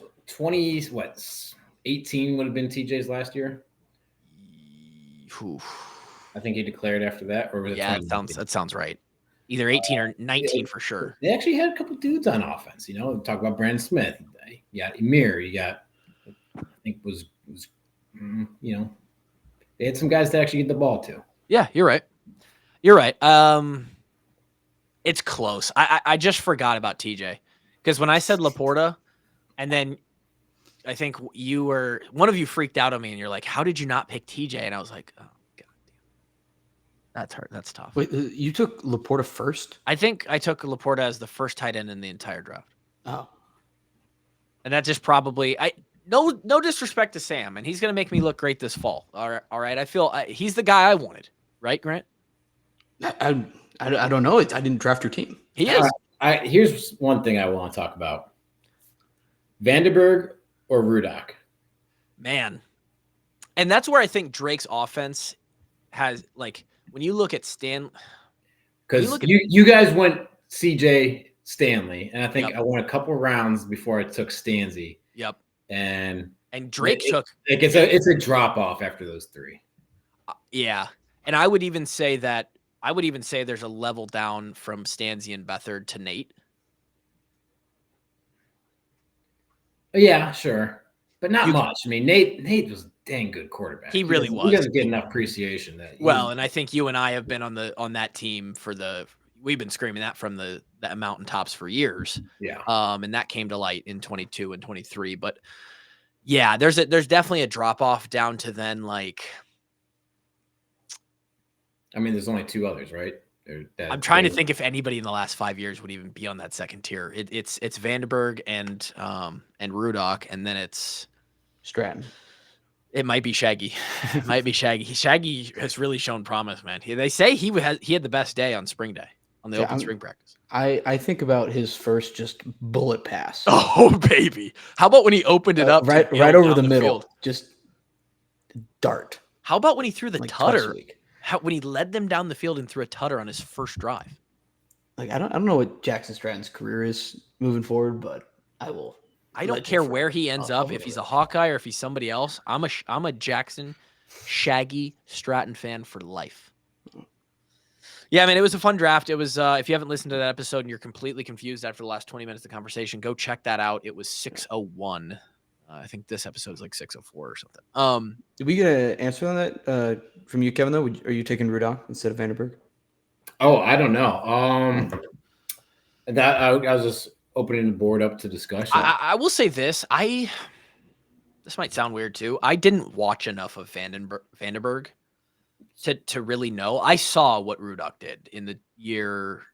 18 would have been TJ's last year. I think he declared after that, or was it? Yeah, that sounds right. Either 18 or 19 for sure. They actually had a couple dudes on offense. You know, talk about Brandon Smith. You got Emir. You got, I think was you know, they had some guys to actually get the ball to. Yeah, you're right. You're right. It's close. I just forgot about TJ because when I said Laporta, and then I think one of you freaked out on me, and you're like, "How did you not pick TJ?" And I was like, "Oh god, that's hard. That's tough." Wait, you took Laporta first? I think I took Laporta as the first tight end in the entire draft. Oh, And that just probably no disrespect to Sam, and he's gonna make me look great this fall. All right. I feel he's the guy I wanted, right, Grant? I don't know. I didn't draft your team. He is. Here's one thing I want to talk about: Vandenberg or Rudock. Man. And that's where I think Drake's offense has, like, when you look at Because you guys went CJ Stanley, and I think I won a couple rounds before I took Stanzi. Yep. And Drake took it's a drop off after those three. Yeah. And I would even say there's a level down from Stanzi and Beathard to Nate. Yeah, sure. But not much. I mean, Nate was a dang good quarterback. He really was. He doesn't get enough appreciation. And I think you and I have been on that team we've been screaming that from the mountaintops for years. Yeah. And that came to light in 22 and 23. But yeah, there's definitely a drop off down to then, like, I mean, there's only two others, right? I'm trying to think if anybody in the last 5 years would even be on that second tier. It's Vandenberg and Rudock, and then it's Stratton. It might be Shaggy. It might be Shaggy. Shaggy has really shown promise, man. They say he had the best day on spring day, on the open spring practice. I think about his first just bullet pass. Oh, baby. How about when he opened it up right over the middle, field? Just dart. How about when he threw the tutter? When he led them down the field and threw a tutter on his first drive? Like, I don't know what Jackson Stratton's career is moving forward, but I don't care where he ends up. If he's a Hawkeye or if he's somebody else, I'm a Jackson, Shaggy, Stratton fan for life. Yeah, man, it was a fun draft. It was, if you haven't listened to that episode and you're completely confused after the last 20 minutes of conversation, go check that out. It was 601. I think this episode is like 604 or something. Did we get an answer on that from you, Kevin, though? Are you taking Rudock instead of Vandenberg? Oh, I don't know. That I was just opening the board up to discussion. I will say this. This might sound weird too. I didn't watch enough of Vandenberg to really know. I saw what Rudock did in the year.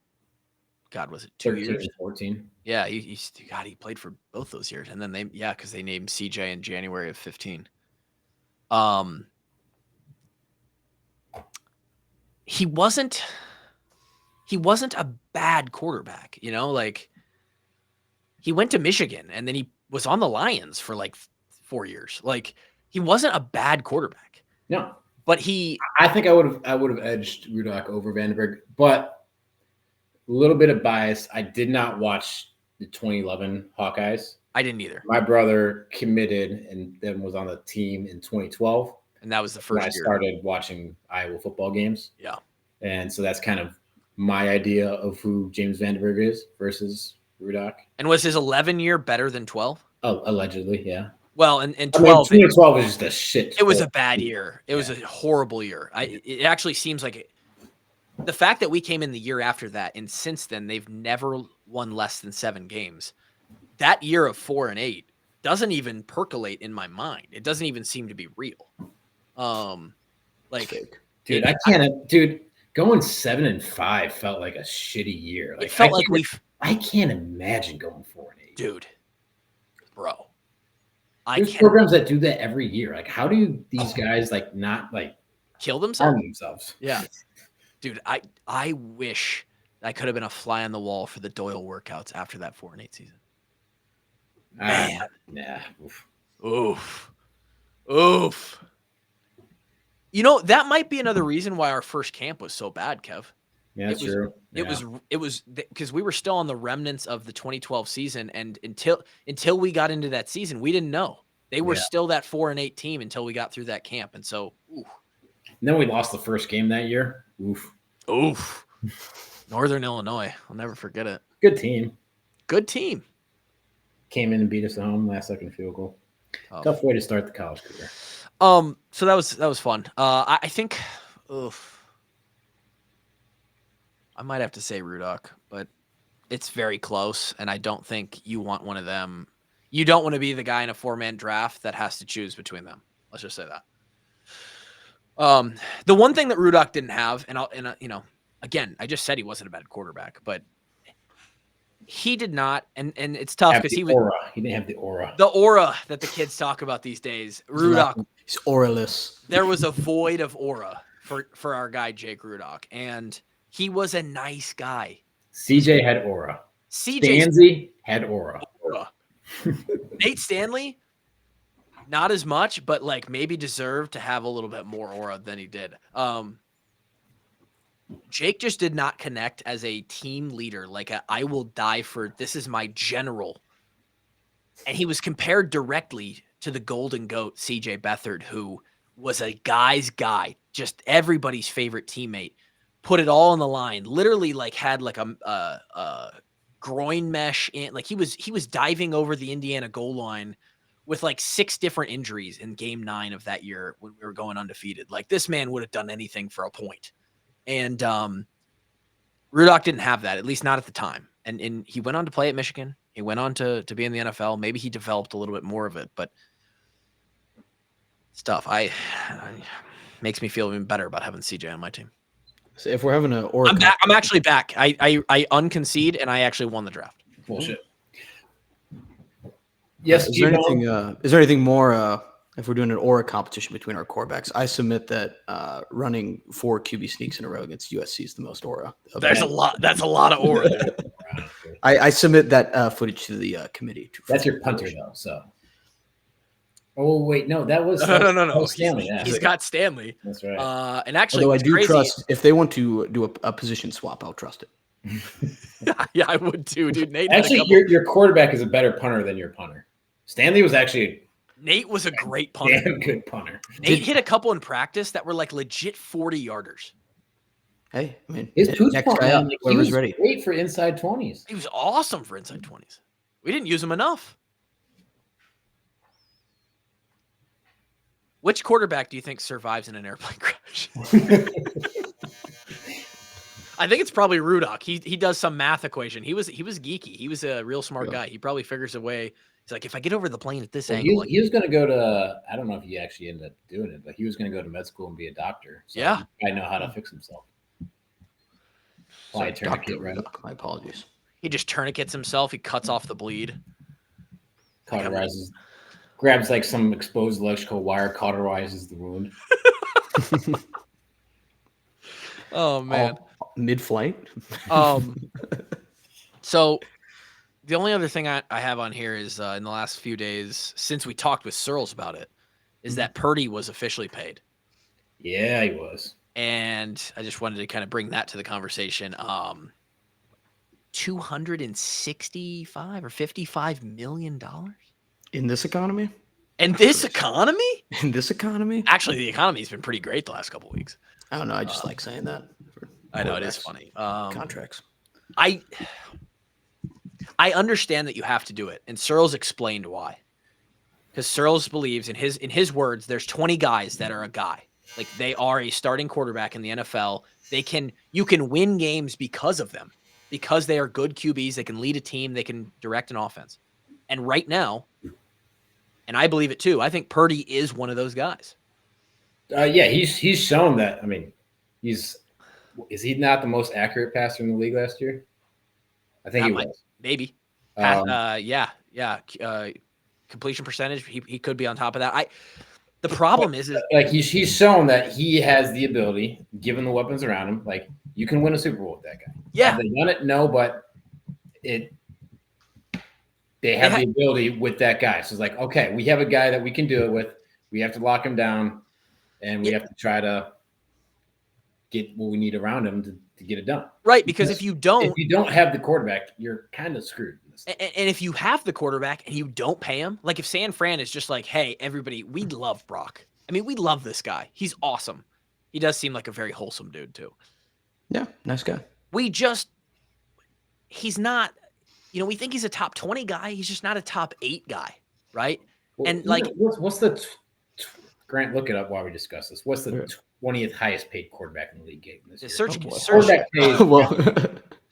God, was it 2 years? 14. Yeah, he played for both those years, and then because they named CJ in January of 15. He wasn't a bad quarterback, like. He went to Michigan, and then he was on the Lions for like 4 years. Like, he wasn't a bad quarterback. No, but I think I would have edged Rudock over Vandenberg, but a little bit of bias. I did not watch the 2011 Hawkeyes. I didn't either. My brother committed and then was on the team in 2012, and that was the first year I started watching Iowa football games. Yeah, and so that's kind of my idea of who James Vandenberg is versus Rudock. And was his 11 year better than 12? Oh, allegedly, yeah. Well, and 12. 2012 was just a shit. It was a bad year. It was a horrible year. It actually seems like the fact that we came in the year after that, and since then they've never won less than 7 games. That year of 4-8 doesn't even percolate in my mind. It doesn't even seem to be real. Dude, I can't. Dude, going 7-5 felt like a shitty year. It felt like I can't imagine going 4-8. Dude, bro. There's programs that do that every year. Like, how do these guys not kill themselves? Harm themselves? Yeah. Dude, I wish I could have been a fly on the wall for the Doyle workouts after that 4-8 season. Man. Yeah. Oof. That might be another reason why our first camp was so bad, Kev. Yeah, that's true. It was because we were still on the remnants of the 2012 season, and until we got into that season, we didn't know. They were still that 4-8 team until we got through that camp, and so. And then we lost the first game that year. Oof. Northern Illinois, I'll never forget it. Good team. Came in and beat us at home, last second field goal. Tough way to start the college career. So that was fun. I think. I might have to say Rudock, but it's very close, and I don't think you want one of them. You don't want to be the guy in a 4-man draft that has to choose between them. Let's just say that. The one thing that Rudock didn't have, and again, I just said he wasn't a bad quarterback, but he did not, and it's tough because he didn't have the aura. The aura that the kids talk about these days. Rudock, he's auraless. There was a void of aura for our guy Jake Rudock, and he was a nice guy. CJ had aura. Stanley had aura. Nate Stanley, not as much, but like maybe deserved to have a little bit more aura than he did. Jake just did not connect as a team leader. Like I will die for this is my general. And he was compared directly to the golden goat, CJ Beathard, who was a guy's guy, just everybody's favorite teammate, put it all on the line, literally like had like a groin mesh in, like he was diving over the Indiana goal line with like 6 different injuries in game 9 of that year when we were going undefeated. Like this man would have done anything for a point. And Rudock didn't have that, at least not at the time. And he went on to play at Michigan. He went on to be in the NFL. Maybe he developed a little bit more of it, but stuff. Makes me feel even better about having CJ on my team. So if we're having an aura, I'm actually back. I unconcede and I actually won the draft. Bullshit. Yes. Is there anything more? If we're doing an aura competition between our quarterbacks, I submit that running 4 QB sneaks in a row against USC is the most aura. There's a lot. That's a lot of aura. I submit that footage to the committee. That's your punter, though. So. Oh wait, no, that was no. Stanley. He's got Stanley. That's right. And actually, although I do trust if they want to do a position swap, I'll trust it. Yeah, I would too, dude. Nate actually, your quarterback is a better punter than your punter. Stanley was actually. Nate was a great punter. Damn good punter. Nate hit a couple in practice that were like legit 40-yarders. Hey, I mean, his next guy up, he was ready. Great for inside 20s. He was awesome for inside 20s. We didn't use him enough. Which quarterback do you think survives in an airplane crash? I think it's probably Rudock. He does some math equation. He was geeky. He was a real smart guy. He probably figures a way. He's like, if I get over the plane at this angle. He was going to go to, I don't know if he actually ended up doing it, but he was going to go to med school and be a doctor. So yeah. I know how to fix himself. Sorry, Dr. Rudock. My apologies. He just tourniquets himself. He cuts off the bleed. Cauterizes. Grabs like some exposed electrical wire, cauterizes the wound. Oh, man. Mid-flight? So the only other thing I have on here is in the last few days, since we talked with Searles about it, is that Purdy was officially paid. Yeah, he was. And I just wanted to kind of bring that to the conversation. $265 or $55 million in this economy. In this economy? In this economy? Actually, the economy's been pretty great the last couple of weeks. I don't know. I just like saying that. I know it is funny. Contracts. I understand that you have to do it, and Searles explained why. Because Searles believes in his words, there's 20 guys that are a guy. Like they are a starting quarterback in the NFL. You can win games because of them, because they are good QBs. They can lead a team. They can direct an offense. And right now, and I believe it too, I think Purdy is one of those guys. Yeah, he's shown that. I mean, is he not the most accurate passer in the league last year? I think he was. Maybe. Yeah. Completion percentage, he could be on top of that. The problem is like he's shown that he has the ability, given the weapons around him. Like you can win a Super Bowl with that guy. Yeah, have they done it? No, but they have the ability with that guy. So it's like, okay, we have a guy that we can do it with. We have to lock him down, and we have to try to get what we need around him to get it done. Right, because if you don't have the quarterback, you're kind of screwed. And if you have the quarterback and you don't pay him, like if San Fran is just like, hey, everybody, we love Brock. I mean, we love this guy. He's awesome. He does seem like a very wholesome dude too. Yeah, nice guy. He's not, we think he's a top 20 guy. He's just not a top 8 guy, right? Well, and like, what's the Grant? Look it up while we discuss this. What's the 20th highest paid quarterback in the league game this year? Search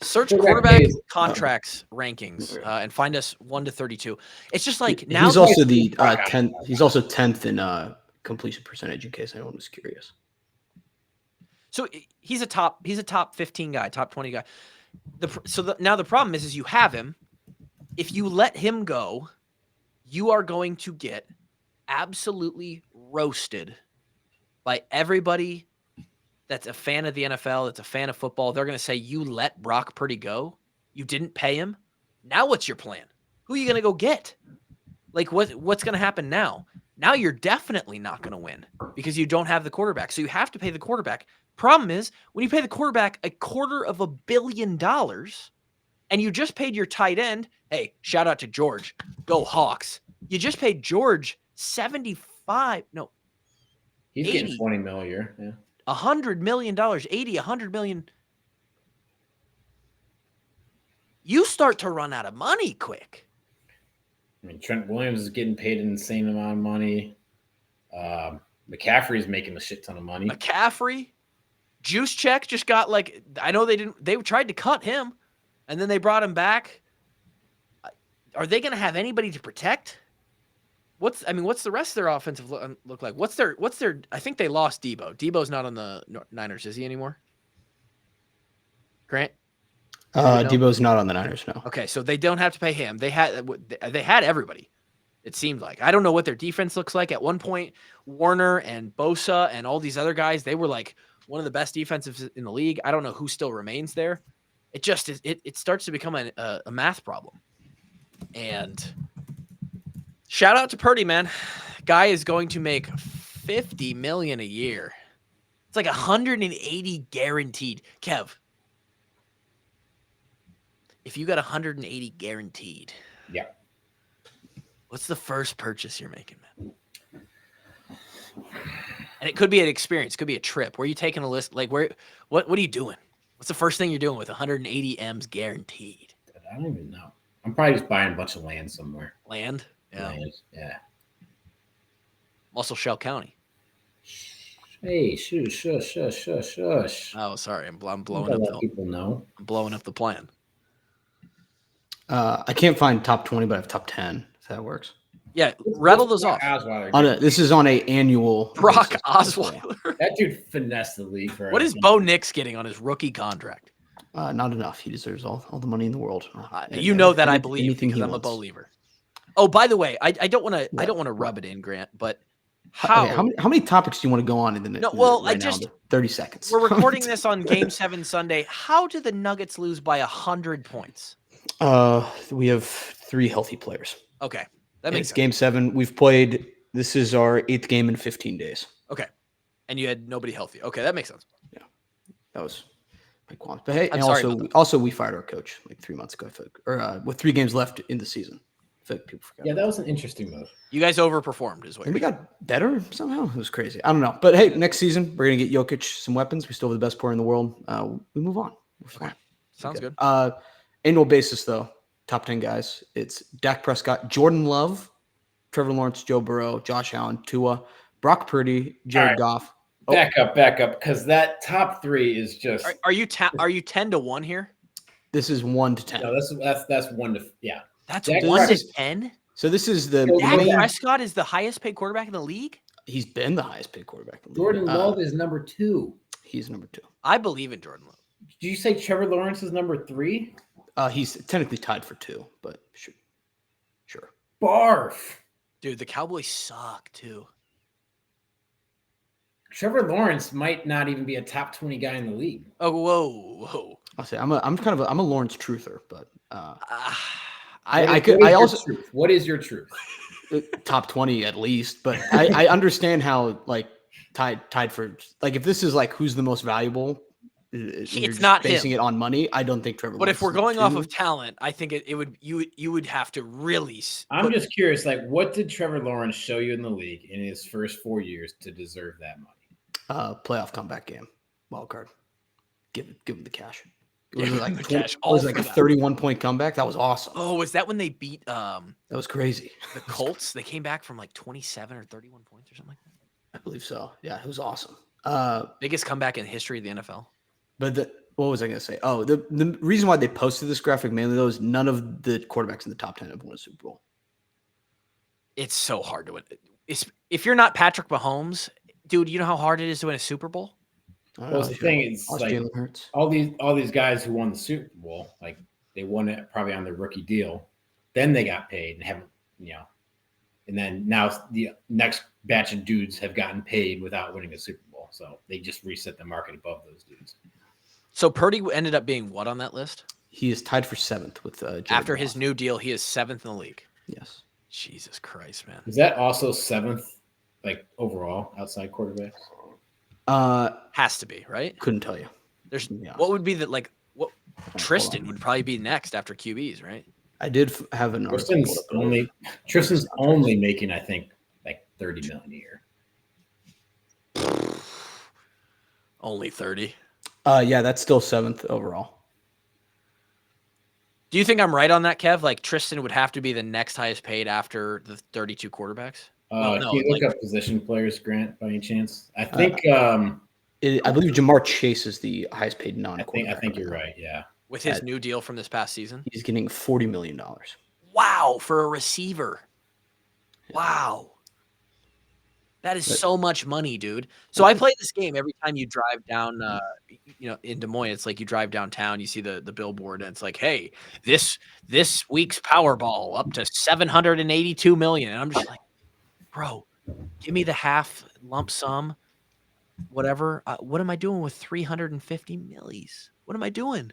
Search Quarterback quarterback pays- contracts rankings and find us 1 to 32. It's just like now He's also the 10th. He's also 10th in completion percentage. In case anyone was curious. so he's a top 15 guy, top 20 guy. Now the problem is you have him. If you let him go, you are going to get absolutely roasted by everybody that's a fan of the NFL, that's a fan of football. They're going to say, you let Brock Purdy go? You didn't pay him? Now what's your plan? Who are you going to go get? Like, what's going to happen now? Now you're definitely not going to win because you don't have the quarterback. So you have to pay the quarterback. Problem is, when you pay the quarterback $250 million and you just paid your tight end, hey, shout out to George. Go Hawks. You just paid George 75, no, He's 80. getting 20 mil a year. Yeah. $100 million, 80, 100 million. You start to run out of money quick. I mean, Trent Williams is getting paid an insane amount of money. McCaffrey's making a shit ton of money. McCaffrey, Juice Check just got like, I know they tried to cut him and then they brought him back. Are they going to have anybody to protect? What's the rest of their offensive look like? What's their, I think they lost Debo. Debo's not on the Niners, is he anymore? Grant? Debo's not on the Niners now. Okay, so they don't have to pay him. They had everybody. It seemed like. I don't know what their defense looks like. At one point, Warner and Bosa and all these other guys, they were like one of the best defensives in the league. I don't know who still remains there. It just is. It starts to become a math problem. And shout out to Purdy, man. Guy is going to make $50 million a year. It's like 180 guaranteed. Kev, if you got 180 guaranteed, yeah. What's the first purchase you're making, man? And it could be an experience, it could be a trip. Where are you taking a list? Like what are you doing? What's the first thing you're doing with 180 M's guaranteed? I don't even know. I'm probably just buying a bunch of land somewhere. Land? Yeah. Land, yeah. Muscle Shell County. Hey, shush. Oh, sorry. I'm blowing Let up people know. I'm blowing up the plan. I can't find top 20, but I have top 10. If that works. Yeah, rattle those off. This is on an annual. Brock basis. Osweiler. That dude finessed the league. What is Bo Nix getting on his rookie contract? Not enough. He deserves all the money in the world. You know that I believe anything because he I'm a wants. believer. Oh, by the way, I don't want to rub it in, Grant, but how many topics do you want to go on in the next? Well, right now, 30 seconds. We're recording this on Game 7 Sunday. How did the Nuggets lose by 100 points? We have 3 healthy players. Okay, that makes it's sense. Game 7. We've played. This is our 8th game in 15 days. Okay, and you had nobody healthy. Okay, that makes sense. Yeah, that was my qualms. But hey, I'm and sorry also we fired our coach like 3 months ago. With 3 games left in the season. I feel like people forgot. Yeah, that was an interesting move. You guys overperformed, is what. And we got better somehow. It was crazy. I don't know, but hey, next season we're gonna get Jokic some weapons. We still have the best player in the world. We move on. Okay, sounds good. Annual basis though, top 10 guys. It's Dak Prescott, Jordan Love, Trevor Lawrence, Joe Burrow, Josh Allen, Tua, Brock Purdy, Jared Goff. Back up, because that top 3 is just. Are you 10 to 1 here? This is 1 to 10. No, that's 1 to yeah. That's Dak 1 to Prescott- 10. So this is the Dak main. Prescott is the highest paid quarterback in the league. He's been the highest paid quarterback in the league. Jordan Love is number 2. He's number 2. I believe in Jordan Love. Did you say Trevor Lawrence is number 3? He's technically tied for 2, but sure. Barf. Dude, the Cowboys suck too. Trevor Lawrence might not even be a top 20 guy in the league. Oh, whoa. I'll say I'm a Lawrence truther, but What is your truth? top 20 at least, but I understand how like tied for like if this is like who's the most valuable. It's not basing him. it on money. I don't think Trevor. But if we're Lawrence going is off 2. of talent, I think you would have to really. I'm just curious, like, what did Trevor Lawrence show you in the league in his first 4 years to deserve that money? Playoff comeback game, wild card. Give him the cash. It Yeah, was like the 20 cash, it was all like for a that. 31-point comeback. That was awesome. Oh, was that when they beat That was crazy. the Colts? They came back from like 27 or 31 points or something like that. I believe so. Yeah, it was awesome. Biggest comeback in the history of the NFL. But What was I going to say? Oh, the reason why they posted this graphic mainly, though, is none of the quarterbacks in the top 10 have won a Super Bowl. It's so hard to win. If you're not Patrick Mahomes, dude, you know how hard it is to win a Super Bowl? Well, the thing is, like Jalen Hurts. all these guys who won the Super Bowl, like they won it probably on their rookie deal, then they got paid and haven't, and then now the next batch of dudes have gotten paid without winning a Super Bowl, so they just reset the market above those dudes. So Purdy ended up being what on that list? He is tied for 7th with after his new deal. He is 7th in the league. Yes. Jesus Christ, man. Is that also 7th, like overall outside quarterbacks? Has to be, right? Couldn't tell you. What would be the like? What Tristan would probably be next after QBs, right? I did have an article. Tristan's only making, I think, like $30 million a year. Only 30. Yeah, that's still 7th overall. Do you think I'm right on that, Kev? Like Tristan would have to be the next highest paid after the 32 quarterbacks? Can you look up position players, Grant, by any chance? I think I believe Jamar Chase is the highest paid non-quarterback. I think you're right. Yeah, with his new deal from this past season, he's getting $40 million. Wow, for a receiver. Wow. That is so much money, dude. So I play this game every time you drive down, in Des Moines. It's like you drive downtown, you see the billboard, and it's like, hey, this week's Powerball up to $782 million. And I'm just like, bro, give me the half lump sum, whatever. What am I doing with 350 millis? What am I doing?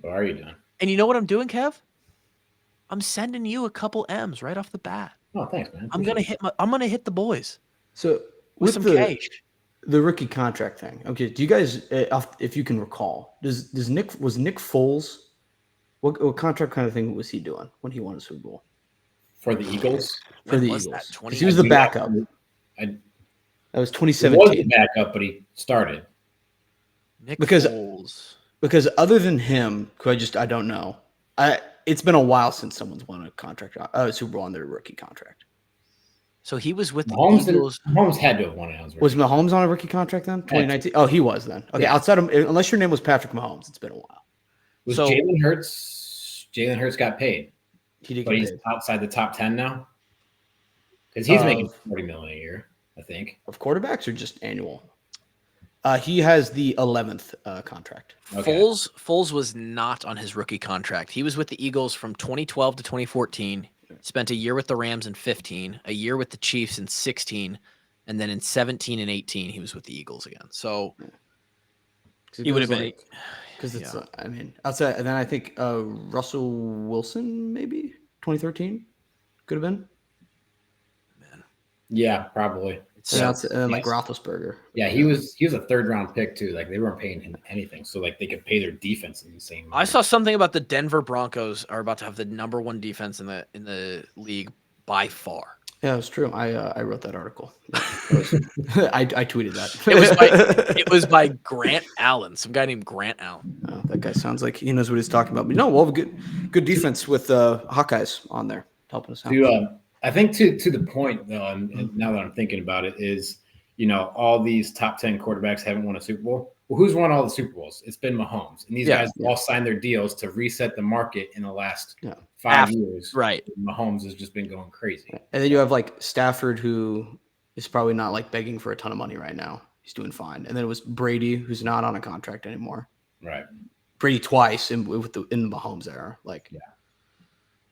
What are you doing? And you know what I'm doing, Kev? I'm sending you a couple M's right off the bat. Oh, thanks, man. I'm gonna hit the boys. So with some cash. The rookie contract thing. Okay, do you guys, if you can recall, was Nick Foles? What contract kind of thing was he doing when he won a Super Bowl for the Eagles? For the Eagles, he was the backup. That was 2017. He was the backup, but he started. Foles. Because other than him, I don't know. It's been a while since someone's won a Super Bowl on their rookie contract. So he was with the Eagles. Mahomes had to have won it. Was Mahomes on a rookie contract then? 2019? Oh, he was then. Okay, yeah. Outside of unless your name was Patrick Mahomes, it's been a while. Was Jalen Hurts? Jalen Hurts got paid. He's outside the top 10 now. Because he's making $40 million a year, I think. Of quarterbacks or just annual? He has the 11th contract. Okay. Foles was not on his rookie contract. He was with the Eagles from 2012 to 2014. Spent a year with the Rams in 15, a year with the Chiefs in 16, and then in 17 and 18 he was with the Eagles again. So he would have been because it's outside. And then I think Russell Wilson maybe 2013 could have been. Man, yeah, probably. And like Roethlisberger. Yeah, he was a 3rd round pick too. Like they weren't paying him anything, so like they could pay their defense in the same. I saw something about the Denver Broncos are about to have the number 1 defense in the league by far. Yeah, it was true. I wrote that article. I tweeted that. It was by Grant Allen, some guy named Grant Allen. Oh, that guy sounds like he knows what he's talking about. But no, we'll have a good defense with Hawkeyes on there helping us out. I think to the point though, and now that I'm thinking about it, is all these top 10 quarterbacks haven't won a Super Bowl. Well, who's won all the Super Bowls? It's been Mahomes, and these guys all signed their deals to reset the market in the last 5 years. Right, Mahomes has just been going crazy. And then you have like Stafford, who is probably not like begging for a ton of money right now. He's doing fine. And then it was Brady, who's not on a contract anymore. Right, Brady twice in the Mahomes era. Like,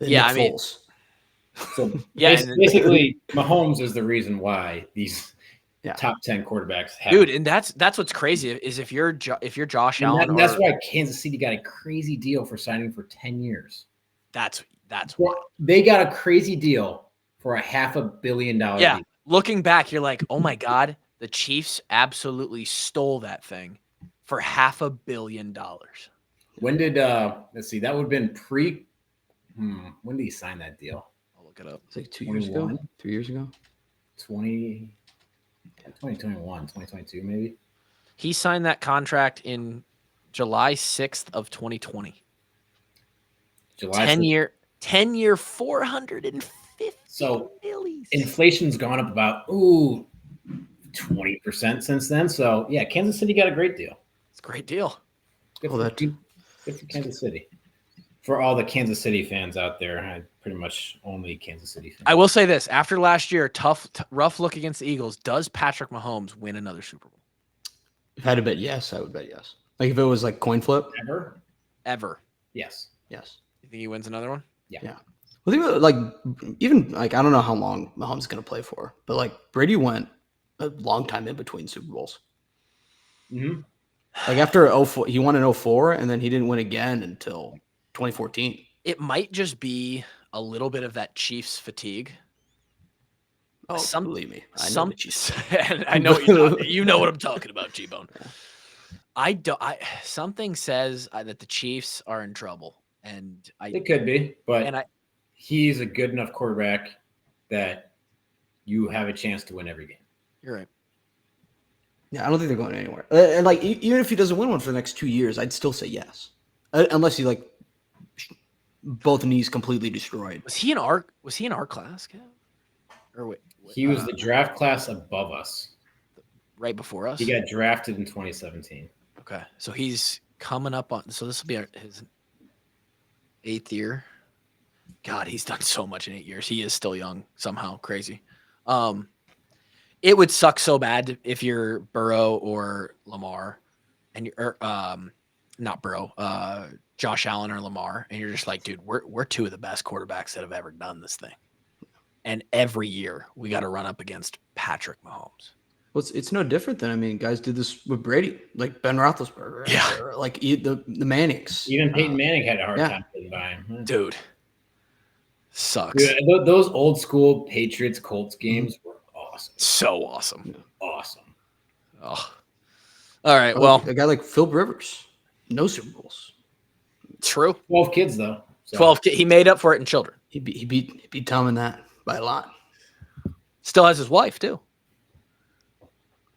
Foles. So basically, Mahomes is the reason why these top 10 quarterbacks have. Dude, and that's what's crazy is if you're Josh Allen. That's why Kansas City got a crazy deal for signing for 10 years. That's why they got a crazy deal for a $500 million deal. Looking back, you're like, oh my God, the Chiefs absolutely stole that thing for $500 million. When did let's see, that would have been pre. When did he sign that deal? Look it up. It's like 2 years ago, 3 years ago. 2021, 2022, maybe. He signed that contract in July 6th of 2020. 10 year, 450 million. Inflation's gone up about 20% since then. So yeah, Kansas City got a great deal. It's a great deal. Good Oh, for, that- good for Kansas City. For all the Kansas City fans out there, I pretty much only Kansas City fans. I will say this: after last year, rough look against the Eagles. Does Patrick Mahomes win another Super Bowl If I had to bet yes, I would bet yes. Like if it was like coin flip, ever? Yes. yes. You think he wins another one? Yeah. Well, think about, like even like I don't know how long Mahomes is going to play for, but like Brady went a long time in between Super Bowls. Mm-hmm. Like after 04, he won in 04, and then he didn't win again until 2014. It might just be a little bit of that Chiefs fatigue. Oh, believe me, I know the Chiefs. I know what you're talking. You know what I'm talking about, G-Bone. Yeah. I don't. Something says that the Chiefs are in trouble, and it could be, but I, he's a good enough quarterback that you have a chance to win every game. You're right. Yeah, I don't think they're going anywhere. And like even if he doesn't win one for the next 2 years, I'd still say yes, unless he like both knees completely destroyed. Was he in our class, Kev? Or wait, he was the draft class above us, right before us. He got drafted in 2017. Okay, so he's coming up on. So this will be his 8th year. God, he's done so much in 8 years. He is still young somehow. Crazy. It would suck so bad if you're Burrow or Lamar, and you're not Burrow, Josh Allen or Lamar, and you're just like, dude, we're two of the best quarterbacks that have ever done this thing, and every year we got to run up against Patrick Mahomes. Well, it's no different than, I mean, guys did this with Brady, like Ben Roethlisberger, yeah, or like the Mannings. Even Peyton Manning had a hard time getting by him, dude. Sucks. Dude, those old school Patriots Colts games were awesome. So awesome. Yeah. Awesome. Oh. All right. Well, a guy like Phil Rivers, no Super Bowls. True. 12 kids though. So. 12. He made up for it in children. He beat Tom in that by a lot. Still has his wife too.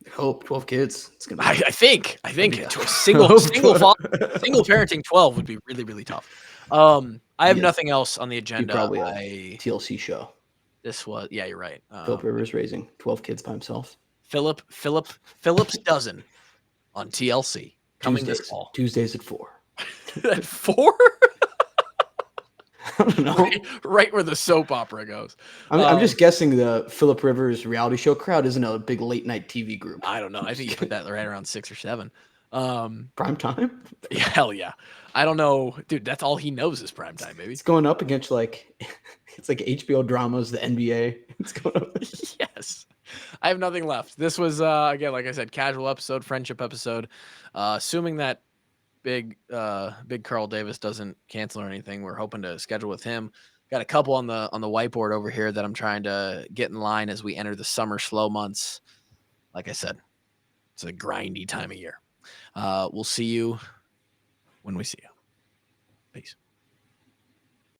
I hope 12 kids. It's gonna. I think single parenting 12 would be really, really tough. I have nothing else on the agenda. Probably a TLC show. This was you're right. Philip Rivers raising 12 kids by himself. Philip's dozen on TLC coming this fall. Tuesdays at 4. At 4? I don't know. Right where the soap opera goes. I'm just guessing the Philip Rivers reality show crowd isn't a big late night TV group. I don't know. I think you put that right around 6 or 7. Prime time? Yeah, hell yeah. I don't know, dude. That's all he knows is prime time, baby. It's going up against it's like HBO dramas, the NBA. It's going up. Yes. I have nothing left. This was again, like I said, casual episode, friendship episode. Assuming that big Carl Davis doesn't cancel or anything, we're hoping to schedule with him. Got a couple on the whiteboard over here that I'm trying to get in line as we enter the summer slow months. Like I said, it's a grindy time of year. We'll see you when we see you. Peace.